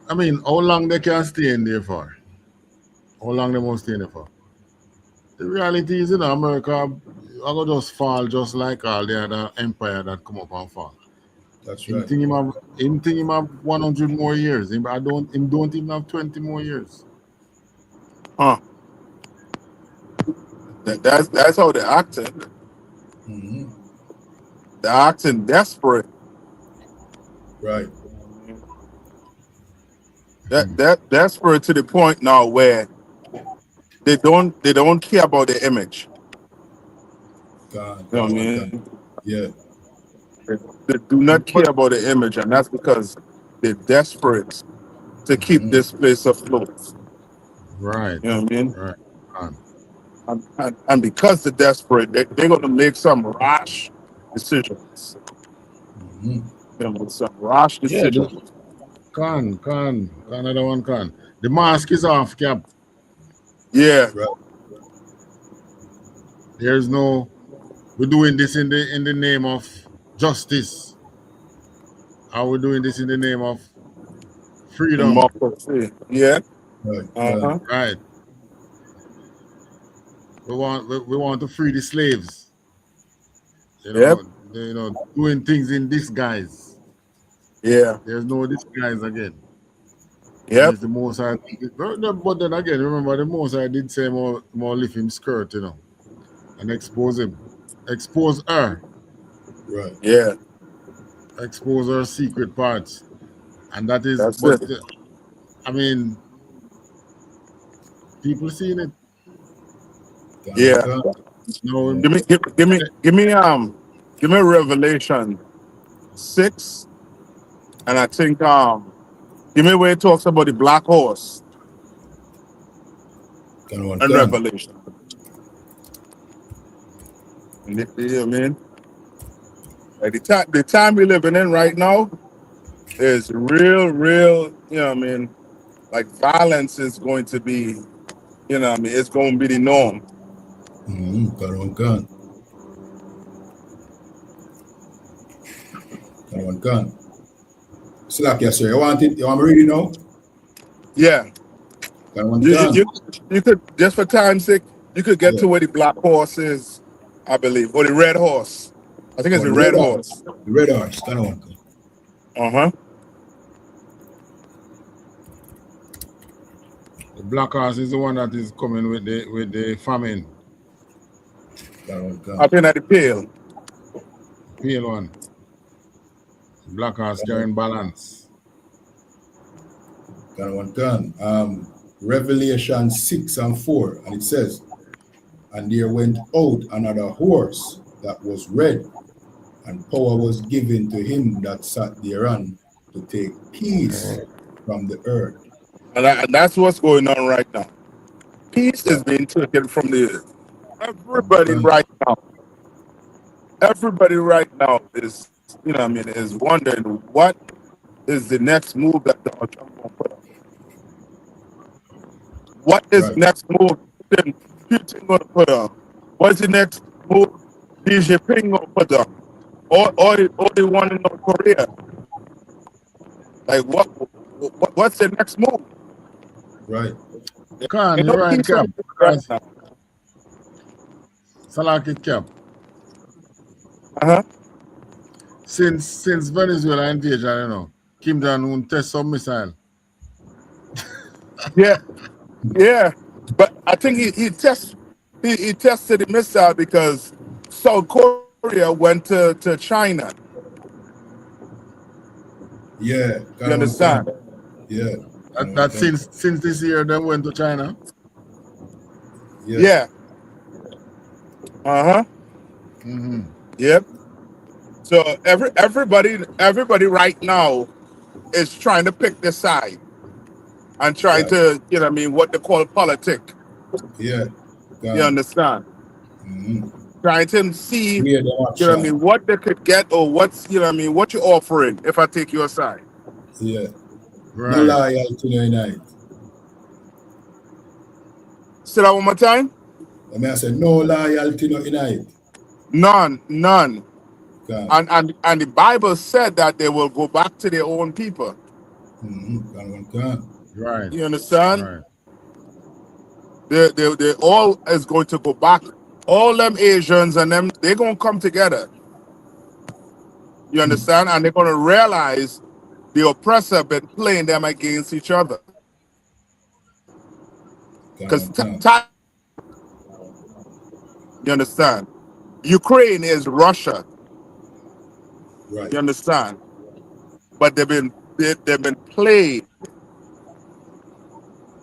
I mean, how long they can stay in there for? How long they must stay in there for? The reality is, America I go just fall just like all the other empire that come up and fall. That's Him right. think him have 100 more years. Him don't even have 20 more years. Huh. That's how they're acting. Mm-hmm. They're acting desperate. Right. That desperate to the point now where they don't care about the image. You know what I Can one can. mean? Yeah. They do not But care about the image, and that's because they're desperate to keep Mm-hmm. this place afloat. right, You know what I mean? right. And because they're desperate, they're going to make some rash decisions. Mm-hmm. Some rash Yeah, decisions. another one can. The mask is off, Cap. Yeah. Right. There's no. We're doing this in the name of justice. Are we doing this in the name of freedom? Democracy. Yeah. Right. Right. Uh-huh. Right. We want to free the slaves. Yep. Doing things in disguise. Yeah. There's no disguise again. And Yep. it's the most I. But then again, remember the most I did say more lift him skirt, and expose him, expose her, Right. Yeah. expose her secret parts, and that is. That's But it. I mean, people seeing it. Can one Yeah. can. No, Yeah. Give me Revelation 6, and I think give me where it talks about the black horse Can one and can. Revelation. You know what I mean? Like the time we're living in right now is real, you know what I mean? Like violence is going to be, you know what I mean, it's going to be the norm. Mm-hmm. Can one can. Can one can. Selakia, sir. You want it? You want me to read it now? Yeah. Can one You, you, can. you you could, just for time's sake, you could get Yeah. to where the black horse is, I believe, or the red horse. I think it's Oh, the the red red horse. horse. The red horse. Can one can. Uh-huh. the black horse is the one that is coming with the famine. Up in at the pale. Pale one. Black horse carrying balance. Revelation 6 and 4, and it says, and there went out another horse that was red, and power was given to him that sat thereon to take peace from the earth. And that's what's going on right now. Peace is being taken from the earth. Everybody right now. Everybody right now is, is wondering what is the next move that Donald Trump will put up. What is the next move Putin going to put up? What's the next move Xi Jinping going to put up? Or the one in North Korea? Like what's the next move? Right. Khan, you're right, Cap. Salakit Cap. Since Venezuela invasion, you know, Kim Jong-un test some missile. Yeah. But I think he tested the missile because South Korea went to China. Yeah. You understand? Yeah. That since this year they went to China. Yeah. Yep. So everybody right now is trying to pick their side and trying to, what they call politic. Yeah. You understand? Trying to see, what they could get or what's, what you're offering if I take your side. Yeah. Right. No loyalty unite. Say that one more time. I said no loyalty no unite. None. And the Bible said that they will go back to their own people. Right. You understand? Right. They all is going to go back. All them Asians and them, they're going to come together. You understand? And they're going to realize the oppressor been playing them against each other. Because you understand? Ukraine is Russia. Right. You understand? But they've been played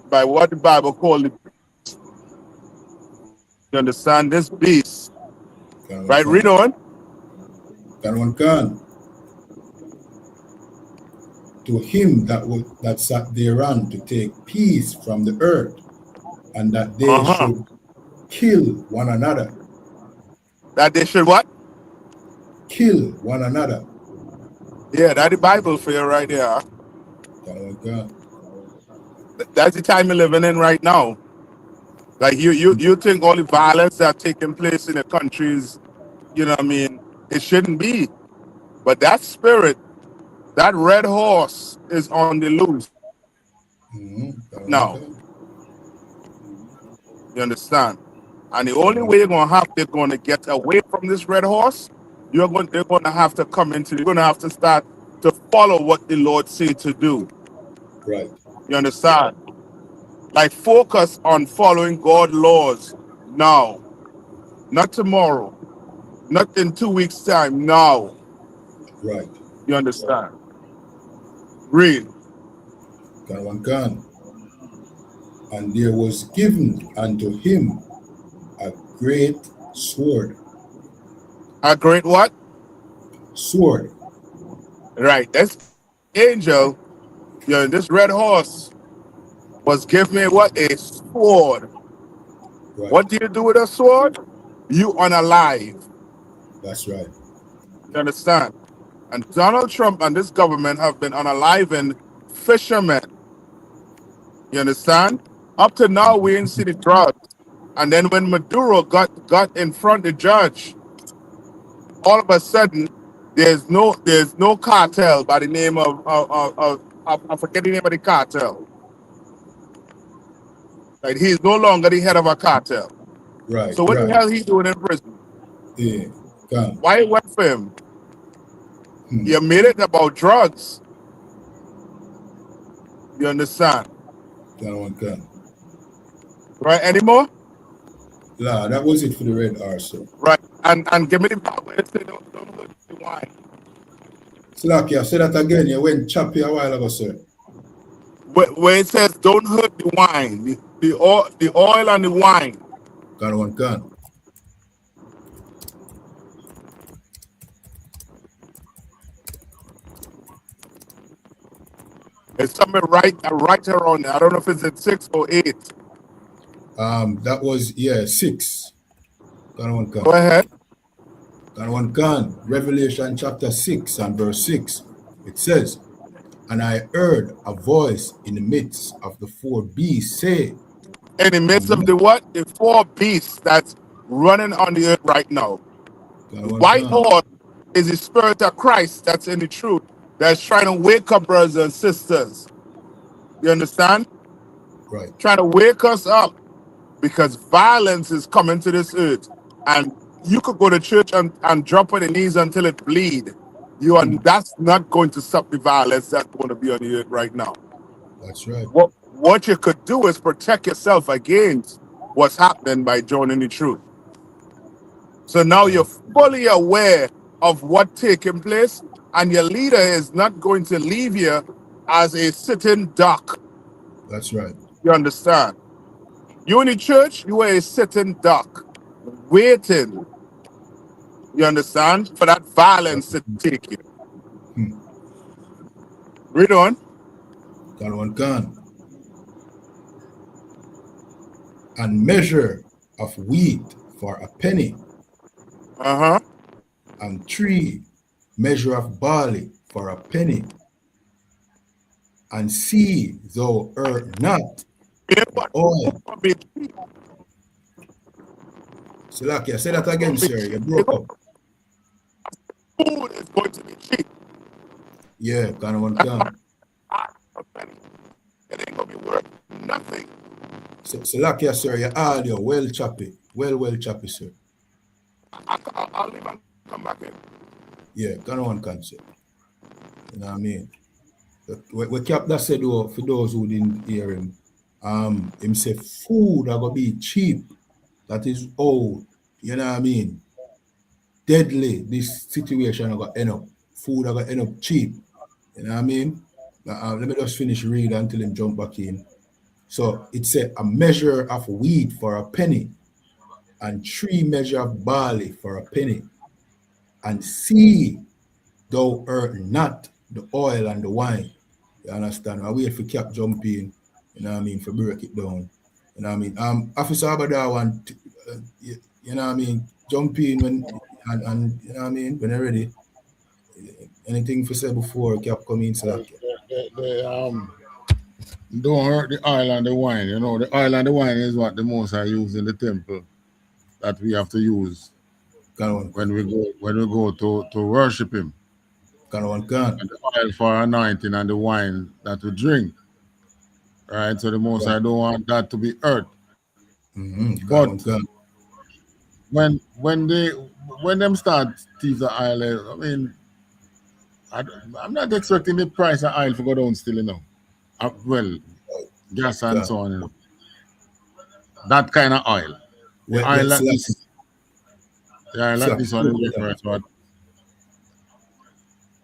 by what the Bible called the beast. You understand? This beast. Right? Read on. To him that sat thereon to take peace from the earth, and that they should kill one another. That they should what? Kill one another. Yeah, that's the Bible for you right there. That's the time you're living in right now. Like you think all the violence that's taking place in the countries, it shouldn't be. But that spirit, that red horse is on the loose. Now. You understand? And the only way they're going to get away from this red horse, they're going to have to you're going to have to start to follow what the Lord said to do. Right. You understand? Like focus on following God's laws now, not tomorrow, not in 2 weeks' time, now. Right. You understand? Read. And there was given unto him a great sword. A great what? Sword. Right. This angel, this red horse was given me what? A sword. Right. What do you do with a sword? You unalive. That's right. You understand? And Donald Trump and this government have been unaliving fishermen. You understand? Up to now, we didn't see the drugs. And then when Maduro got in front of the judge, all of a sudden, there's no cartel by the name of I forget the name of the cartel. Like he's no longer the head of a cartel. Right. So what the hell he doing in prison? Yeah. Why it went for him? You made it about drugs. You understand? Right? Anymore? La, that was it for the red horse, sir. Right. And give me the part where it say don't hurt the wine. Slakia, say that again. You went choppy a while ago, sir. Where it says don't hurt the wine, the oil and the wine. Can one can. It's something right around there. I don't know if it's at 6 or 8. That was 6. Can one can. Go ahead. Can one can. Revelation chapter 6 and verse 6. It says, and I heard a voice in the midst of the 4 beasts say, In the midst of the what? The 4 beasts that's running on the earth right now. The white horse is the spirit of Christ that's in the truth. That's trying to wake up brothers and sisters. You understand? Right. Trying to wake us up because violence is coming to this earth. And you could go to church and drop on the knees until it bleed. That's not going to stop the violence that's going to be on the earth right now. That's right. What you could do is protect yourself against what's happening by joining the truth. So now you're fully aware of what's taking place, and your leader is not going to leave you as a sitting duck. That's right. You understand? You in the church, you are a sitting duck, waiting. You understand? For that violence to take you. Read on. Can one can. And measure of wheat for a penny. Uh-huh. And 3 measure of barley for a penny. And see thou hurt not oil. Salakia, say that again, sir. You broke up. Food is going to be cheap. Yeah, can one can. It ain't going to be worth nothing. Salakia, sir, your audio well choppy. Well choppy, sir. I'll leave and come back in. Yeah, can one can, sir. You know what I mean? We kept that said though, for those who didn't hear him. Him say food are gonna be cheap. That is old. You know what I mean? Deadly. This situation are gonna end up. Food are gonna end up cheap. You know what I mean? Let me just finish read until him jump back in. So it said a measure of wheat for a penny, and 3 measure of barley for a penny, and see thou hurt not the oil and the wine. You understand? I wait for Cap jump in, you know what I mean, for break it down. You know what I mean? Officer Abada want, you know what I mean, jump in when, and you know what I mean, when you're ready. Anything for say before Cap come in, so don't hurt the oil and the wine. You know, the oil and the wine is what the most I use in the temple that we have to use when we go to worship him. Can. And the oil for anointing and the wine that we drink. Right? So the most I don't want that to be hurt. But when them start thief the oil, I mean, I'm not expecting the price of oil to go down still, you know. Well, gas and so on, you know. That kind of oil. The oil like this. The oil like this one is referring to.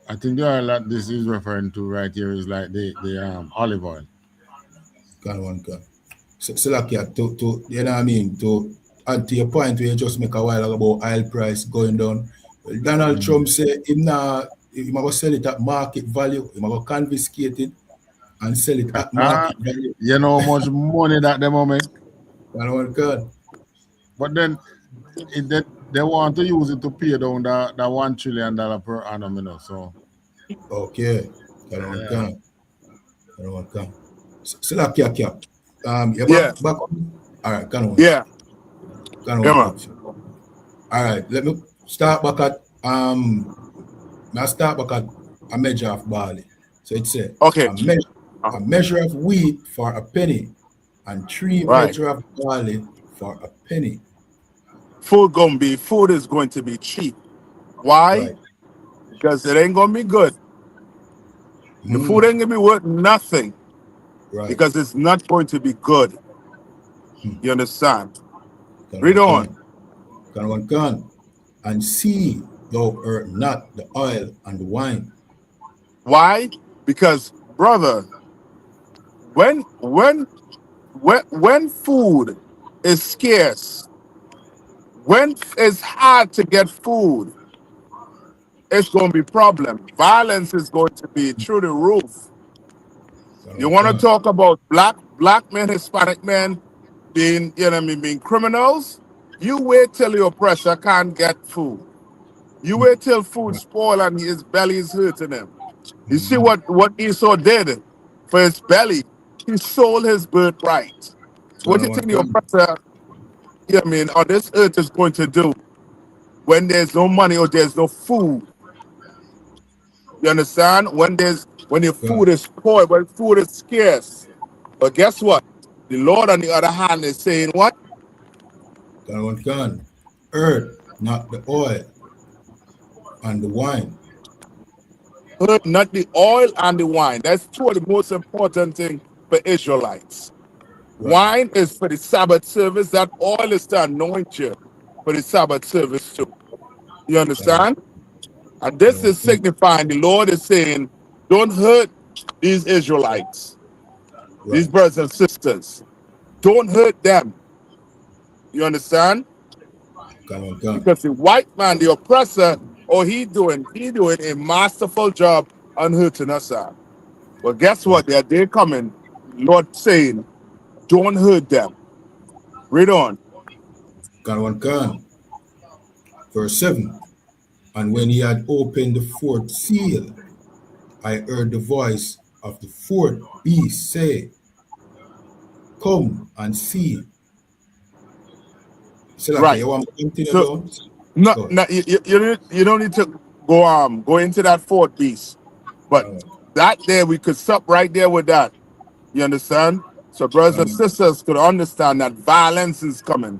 I think the oil that this is referring to right here is like the olive oil. So like to you know what I mean, to add to your point where you just make a while ago about oil price going down. Well, Donald Trump said he might go sell it at market value, he might go confiscate it and sell it at market value. You know how much money that they will make? But then they want to use it to pay down the $1 trillion per annum, you know. So okay. I don't want to. So like Cap. Back on. All right, can on. Yeah. All right, let me start back at a measure of barley. So it said a measure of wheat for a penny, and 3 measure of barley for a penny. Food is going to be cheap. Why? Because it ain't gonna be good. The food ain't gonna be worth nothing. Because it's not going to be good. You understand? Read on. Can. And see thou art not the oil and the wine. Why? Because, brother, when when when food is scarce, when it's hard to get food, it's going to be problem. Violence is going to be through the roof. You want to Can. talk about black men, Hispanic men being, you know what I mean, being criminals? You wait till your oppressor can't get food. You wait till food spoil and his belly is hurting him. You see what Esau did for his belly? He sold his birthright. What do you think the Can. oppressor, you know what I mean, on this earth is going to do when there's no money or there's no food? You understand? When your food is poor, when food is scarce. But guess what? The Lord, on the other hand, is saying what? Can. Earth, not the oil and the wine. Hurt not the oil and the wine. That's two of the most important things for Israelites. Right. Wine is for the Sabbath service. That oil is to anoint you for the Sabbath service too. You understand? And this is Can. signifying the Lord is saying, don't hurt these Israelites, these Right. brothers and sisters. Don't hurt them. You understand? Can. Because the white man, the oppressor, he doing a masterful job on hurting us out. Well, guess Right. what? They're coming. Lord saying, don't hurt them. Read on. Can. Verse 7. And when he had opened the fourth seal, I heard the voice of the fourth beast say, come and see. Selaka, Right. you want to continue So down? no, Go no you don't need to go into that fourth beast. But ahead. that there we could stop right there with that. You understand? So brothers and sisters could understand that violence is coming.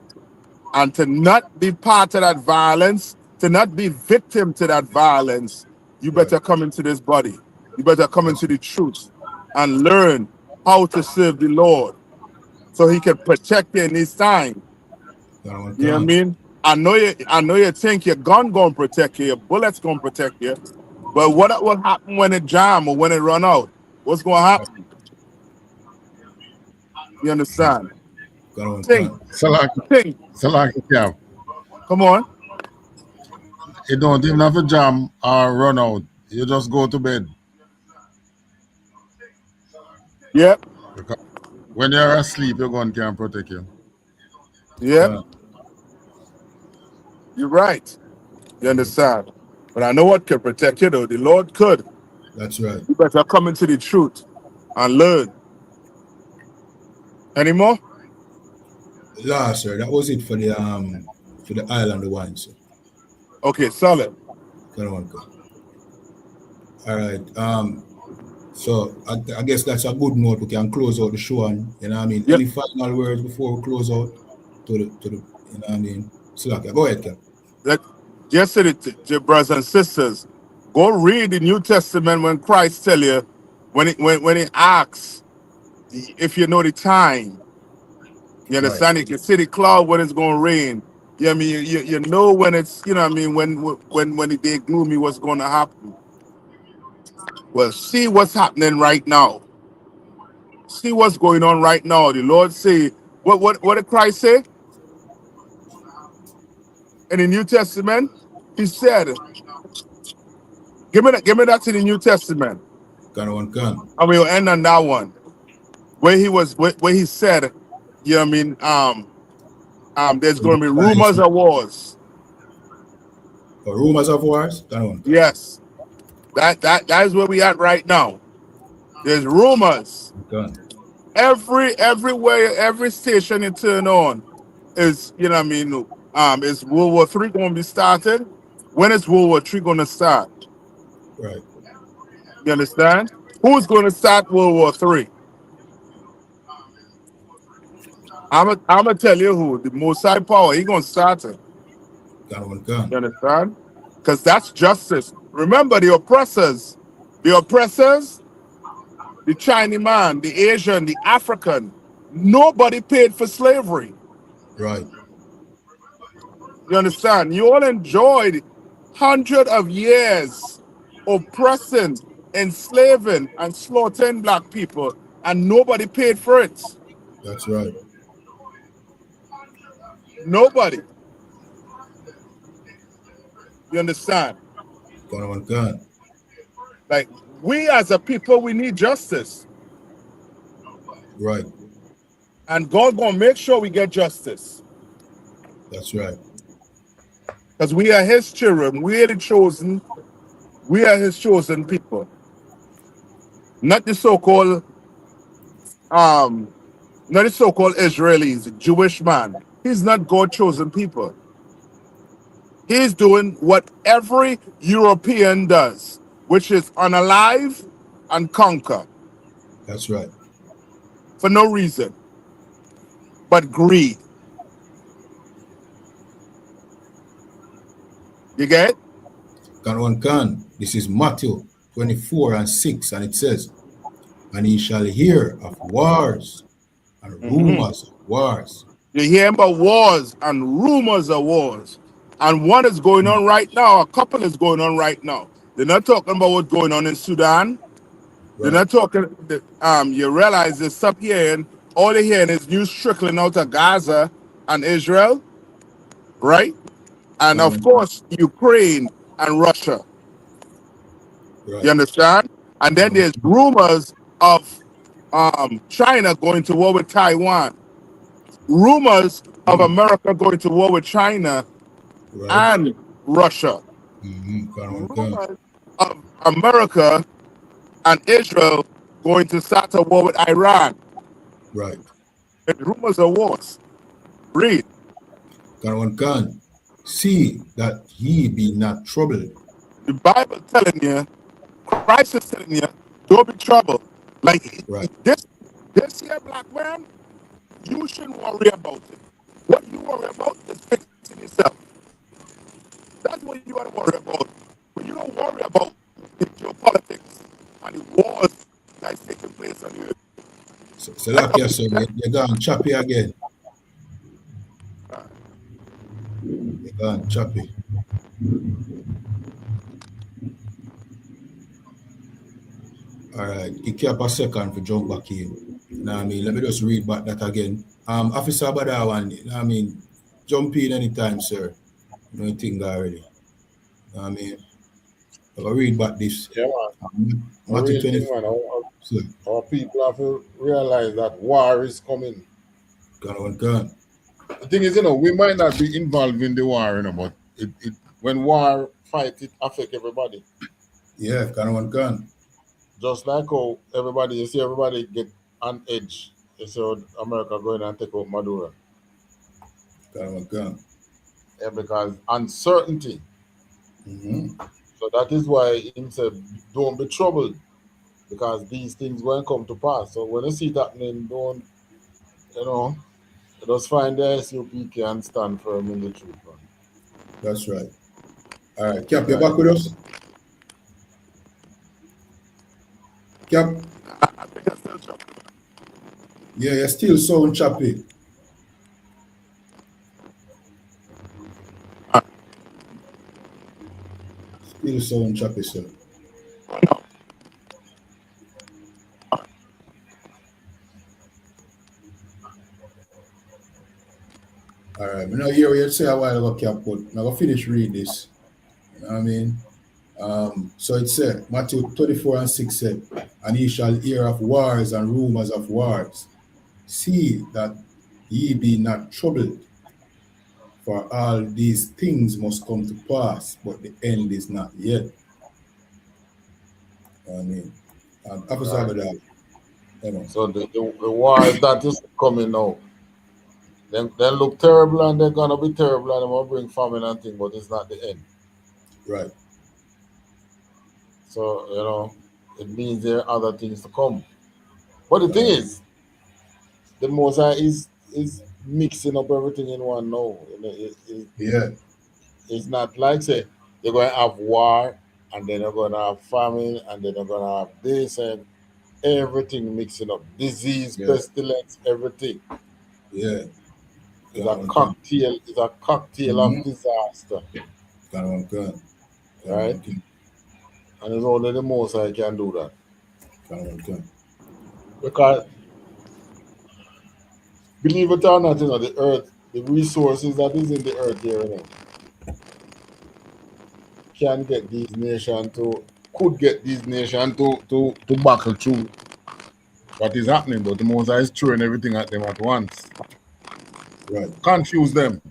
And to not be part of that violence, to not be victim to that violence, you Right. better come into this body. You better come into the truth and learn how to serve the Lord so he can protect you in this time. You know what I Can. mean? I know you think your gun gonna protect you, your bullets gonna protect you. But what will happen when it jam or when it run out? What's gonna happen? You understand? Think, Can. think. Salaki Cam. Come on. You don't even have a jam or run out. You just go to bed. Yep, Because when you're asleep, your gun can protect you. yep. Can. You're right. You understand? But I know what can protect you though. The Lord could. That's right. You better come into the truth and learn. Any more? Last, sir, that was it for the island, the wine, sir. Okay, solid. Can. All right. So I guess that's a good note. We can close out the show on. You know what I mean? Yep. Any final words before we close out to the you know what I mean? Selaka, go ahead, Cap. That just said it to brothers and sisters. Go read the New Testament when Christ tell you when he asks if you know the time. You Right. understand? You can see the cloud when it's going to rain. You know what I mean? You know when it's, you know what I mean, when the day gloomy, what's going to happen. Well, see what's happening right now. See what's going on right now. The Lord say, what did Christ say in the New Testament? He said, give me that in the New Testament. Can. And we'll end on that one. Where he said, you know what I mean, there's In the going to be times rumors of wars. or rumors of wars? Can. Yes. That is where we at right now. There's rumors. Can. Everywhere, every station you turn on is, you know what I mean, is World War III going to be started? When is World War III going to start? Right. You understand? Who's going to start World War III? I'm going to tell you who. The Most High Power, he going to start it. You Can. understand? Because that's justice. Remember, the oppressors, the Chinese man, the Asian, the African, nobody paid for slavery. Right. You understand? You all enjoyed hundreds of years oppressing, enslaving, and slaughtering black people, and nobody paid for it. That's right. Nobody. You understand? Gun. Like, we as a people, we need justice. Right. And God gonna make sure we get justice. That's right. Because we are his children. We are the chosen. We are his chosen people. Not the so-called not the so-called Israelis, Jewish man. He's not God chosen people. He's doing what every European does, which is unalive and conquer That's right. for no reason but greed. You get it? Gun. This is Matthew 24 and 6, and it says, and he shall hear of wars and rumors of wars. You hear about wars and rumors of wars. And one is going on right now, a couple is going on right now. They're not talking about what's going on in Sudan. They're Right. not talking, you realize there's stuff here, and all they hearing is news trickling out of Gaza and Israel, right? And of Gun. course, Ukraine and Russia. Right. You understand? And then there's rumors of China going to war with Taiwan. Rumors of America going to war with China Right. and Russia. Gun. Rumors of America and Israel going to start a war with Iran. Right. And rumors of wars. Read. Gun. See that ye be not troubled. The Bible telling you, Christ is telling you, don't be troubled. Like Right. this here, black man, you shouldn't worry about it. What you worry about is fixing yourself. That's what you got to worry about. But you don't worry about the geopolitics and the wars that's taking place on you. So like you said, you're going choppy again. You're going choppy. All right, you keep a second for jump back in. You know what I mean? Let me just read back that again. Officer Badawan, you know what I mean? Jump in anytime, sir. You know anything already. You know what I mean? I'll read back this. Yeah, man. Matthew Real 24. thing, man. Our people have to realize that war is coming. Gun. The thing is, we might not be involved in the war, but when war fight, it affect everybody. Yeah, gun. Just like how you see everybody get on edge. You see how America going and take out Maduro. Gun. Yeah, because uncertainty. So that is why him said, don't be troubled, because these things won't come to pass. So when you see that happening, don't, just find the SUPK and stand firm in the truth, man. That's right. All right, Cap, you back with us? Cap? Yeah, you're still sound choppy. Still sound choppy, sir. All right, I know hear what you say a while ago, Cap, but I'm going to finish read this. You know what I mean? So it said, Matthew 24 and 6 said, and ye shall hear of wars and rumors of wars. See that ye be not troubled, for all these things must come to pass, but the end is not yet. You know what I mean? So the war that is coming now, they look terrible, and they're gonna be terrible, and they're gonna bring famine and things, but it's not the end. Right. So it means there are other things to come. But the thing is, the Most High is mixing up everything in one now. It's not like say they're going to have war, and then they're going to have famine, and then they're going to have this and everything mixing up, disease, pestilence, everything. Yeah. It's a cocktail. It's a cocktail of disaster, right? And it's only the most I can do that. Because believe it or not, the earth, the resources that is in the earth here, can get these nations could get these nations to battle through what is happening, but the Moses is throwing everything at them at once. Right. Confuse them.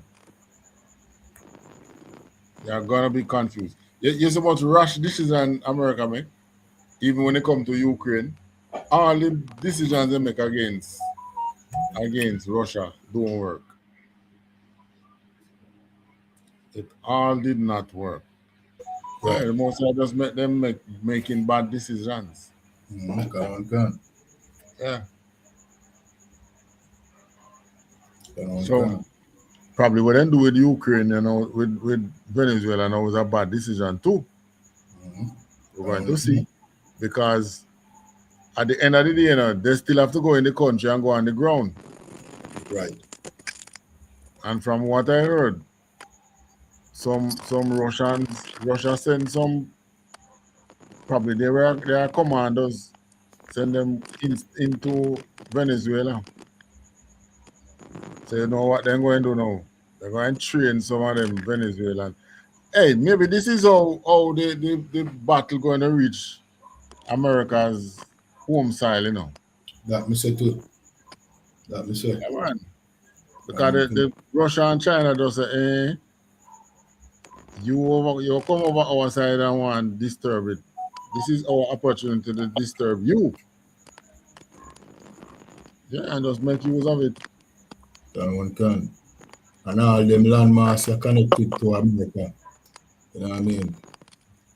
They are gonna be confused. You're supposed to rush decisions America make, even when it comes to Ukraine. All the decisions they make against Russia don't work. It all did not work. Right. Yeah, the most I just make them making bad decisions. Yeah. So probably what they do with Ukraine, with Venezuela now was a bad decision too. We're going to see. Because at the end of the day, they still have to go in the country and go on the ground. Right. And from what I heard, some Russia sent some, probably their commanders, send them into Venezuela. So you know what they're going to do now? They're going to train some of them Venezuelan. Hey, maybe this is how the battle going to reach America's home soil, That me say too. That me say. Yeah, man. Because the Russia and China just say, you come over our side and want to disturb it. This is our opportunity to disturb you. Yeah, and just make use of it. That one can. And all them landmass are connected to America. You know what I mean?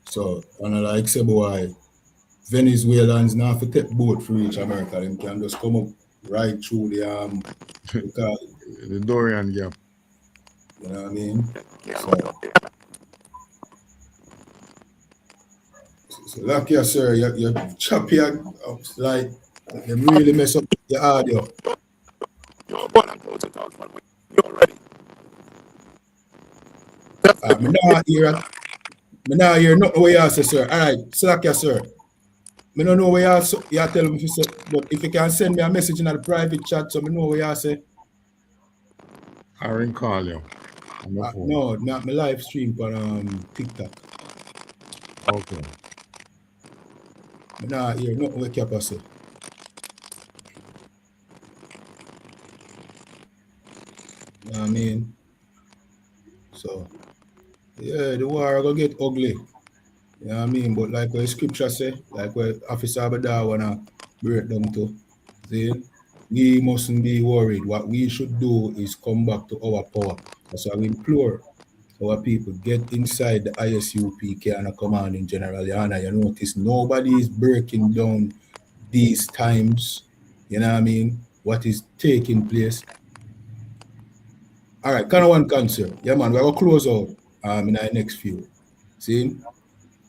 So, and like say boy, Venezuelans now have to take boat for reach America. Them can just come up right through the because, the Dorian Gap. You know what I mean? So like you sir, you chop your like they really mess up your audio. Me now hear nothing what you say, sir. All right, slack you, sir. Me don't know what you tell me, but if you can send me a message in the private chat, so me know what you say. I ring call you. No, not my live stream on TikTok. Okay. Me now hear nothing what you say. You know what I mean? So, yeah, the war gonna get ugly. You know what I mean? But like what the scripture say, like what Officer Abada wanna break down to, see, we mustn't be worried. What we should do is come back to our power. That's why we implore our people get inside the ISUPK and a commanding general. You notice nobody is breaking down these times. You know what I mean? What is taking place. All right, kind of one concern. Yeah, man, we're gonna close out in our next few. See?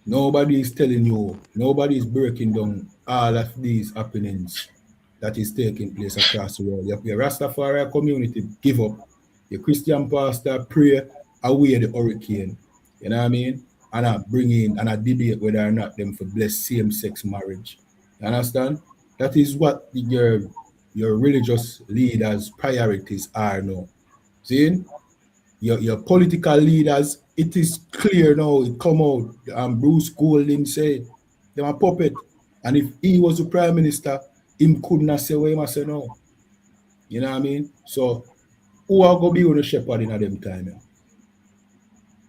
Nobody is telling you, nobody is breaking down all of these happenings that is taking place across the world. Your Rastafari community give up. Your Christian pastor pray away the hurricane. You know what I mean? And I bring in and I debate whether or not them for bless same-sex marriage. You understand? That is what your religious leaders' priorities are now. See? Your political leaders, it is clear now, it come out, and Bruce Golding said, they're a puppet. And if he was the prime minister, him couldn't have said what he must say now. You know what I mean? So, who are going to be on the shepherd in them time here?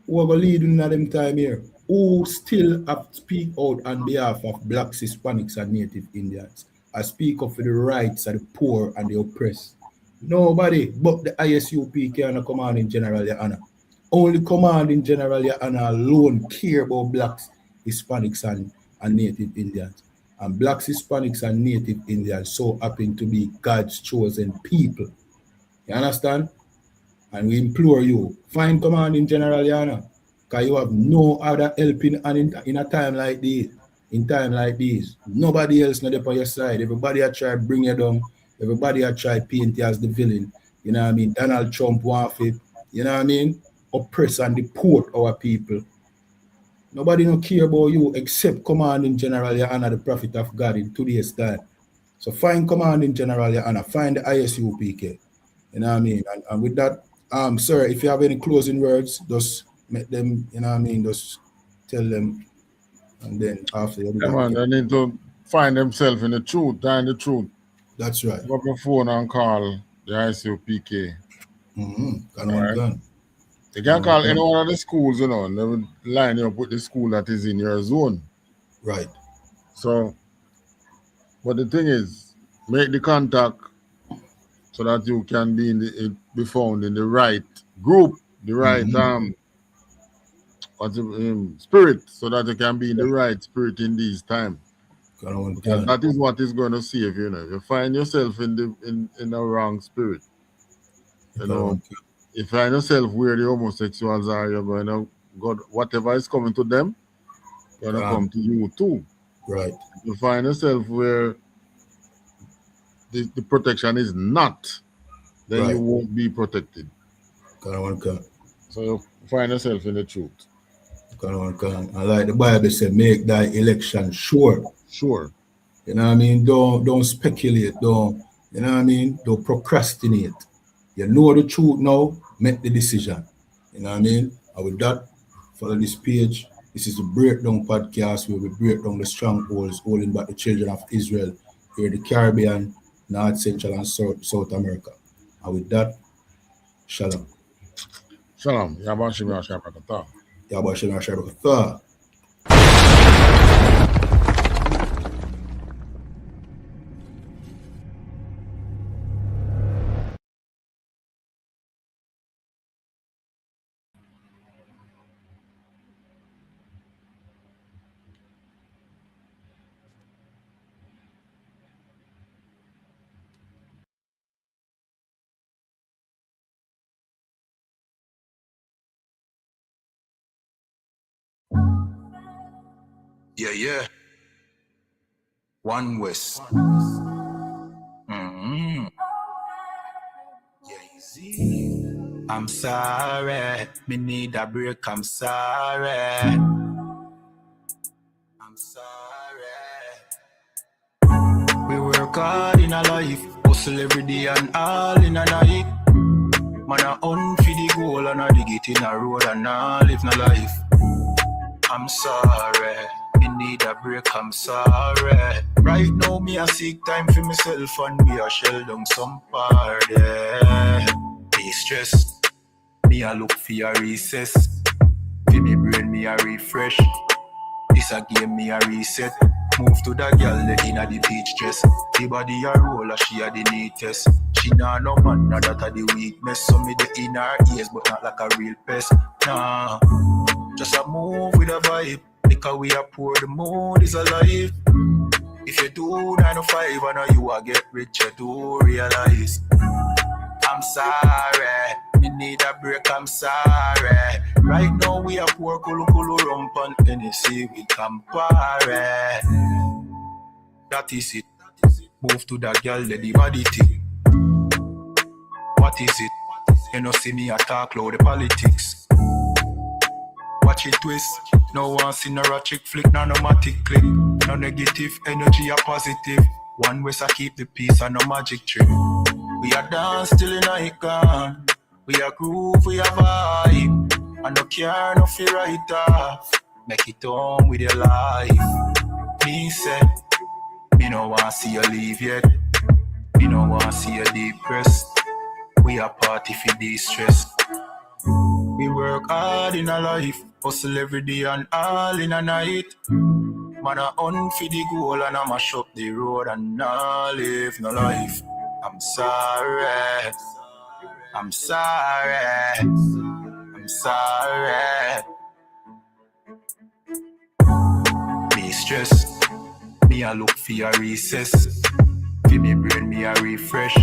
Who are going to lead in them time here? Who still have to speak out on behalf of blacks, Hispanics, and Native Indians? I speak up for the rights of the poor and the oppressed. Nobody but the ISUP can command in general, Your Honor. Only command in general, Your Honor, alone care about blacks, Hispanics, and Native Indians. And blacks, Hispanics, and Native Indians so happen to be God's chosen people. You understand? And we implore you, find command in general, Your Honor, because you have no other helping in a time like this. In time like this, nobody else not there on your side. Everybody I try bring you down. Everybody I try paint you as the villain. You know what I mean? Donald Trump want to, you know what I mean? Oppress and deport our people. Nobody no care about you except commanding general your honor the prophet of God in today's time. So find commanding general your honor, find the ISUPK. You know what I mean? And with that, sir, if you have any closing words, just make them, you know what I mean, just tell them, and then after you do Yeah, that, man, they need to find themselves in the truth, find the truth. that's right. Pick up your phone and call the ICOPK. Gun All one right. gun. You Gun can one call any gun. one of the schools, you know, and they will line you up with the school that is in your zone. Right. So, but the thing is, make the contact so that you can be found in the right group, the right spirit, so that you can be in the right spirit in these times. Gun one Because gun. that is what is going to save you. If you find yourself in the wrong spirit, you Gun know, one gun. if you find yourself where the homosexuals are, you're going to go, whatever is coming to them, going to come to you too. Right. If you find yourself where the protection is not, then you Right. won't be protected. Gun one gun. So you find yourself in the truth. Gun one gun. And like the Bible said, make thy election sure. Sure. You know what I mean? Don't speculate. Don't, you know what I mean? Don't procrastinate. You know the truth now, make the decision. You know what I mean? And with that, follow this page. This is the Breakdown Podcast where we break down the strongholds holding back the children of Israel here in the Caribbean, North, Central, and South America. And with that, shalom. Shalom. Yabashim Yashabakata. Yabashim Yashabakata. Yeah, yeah. One West. Yeah, easy. I'm sorry. Me need a break. I'm sorry. I'm sorry. We work hard in a life, hustle every day and all in a night. Man a hunt for the goal and a dig it in a road and all live no life. I'm sorry, me need a break, I'm sorry. Right now me a seek time for myself and me a shell down some party. Be stressed, me a look for a recess. For me brain me a refresh. This a game me a reset. Move to the girl inna the beach dress. The body a roll, she a the neatest. She nah no man, nah that a the weakness. So me the in her ears, but not like a real pest. Nah, just a move with a vibe. Because we a poor, the mood is alive. If you do 9 to 5, I know you a get rich, you do realize. I'm sorry, me need a break, I'm sorry. Right now we a poor kulu rump on Tennessee with Campari. That is it. Move to that girl, let the body tick. What is it? You know see me attack loud the politics. Watch it twist. No one see no ratchet flick, no matic click. No negative energy, a positive. One way I keep the peace and no magic trick. We are dance till in icon. We are groove, we are vibe. And no care, no fear right off. Make it on with your life. Me say, me no want see you leave yet. Me no want see you depressed. We are party for de-stress. We work hard in a life, hustle every day and all in a night. Man a hunt for the goal and I mash up the road and I live no life. I'm sorry. I'm sorry. I'm sorry. Me stress. Me a look for a recess. For me brain me a refresh.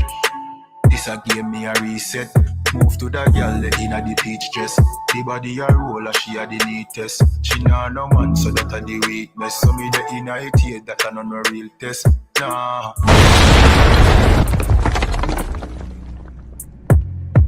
This a game me a reset. Move to that girl inna the beach dress. The body a roll, she a the neatest. She nah no man, so that a the weakness. So me the inna it that a no real test. Nah.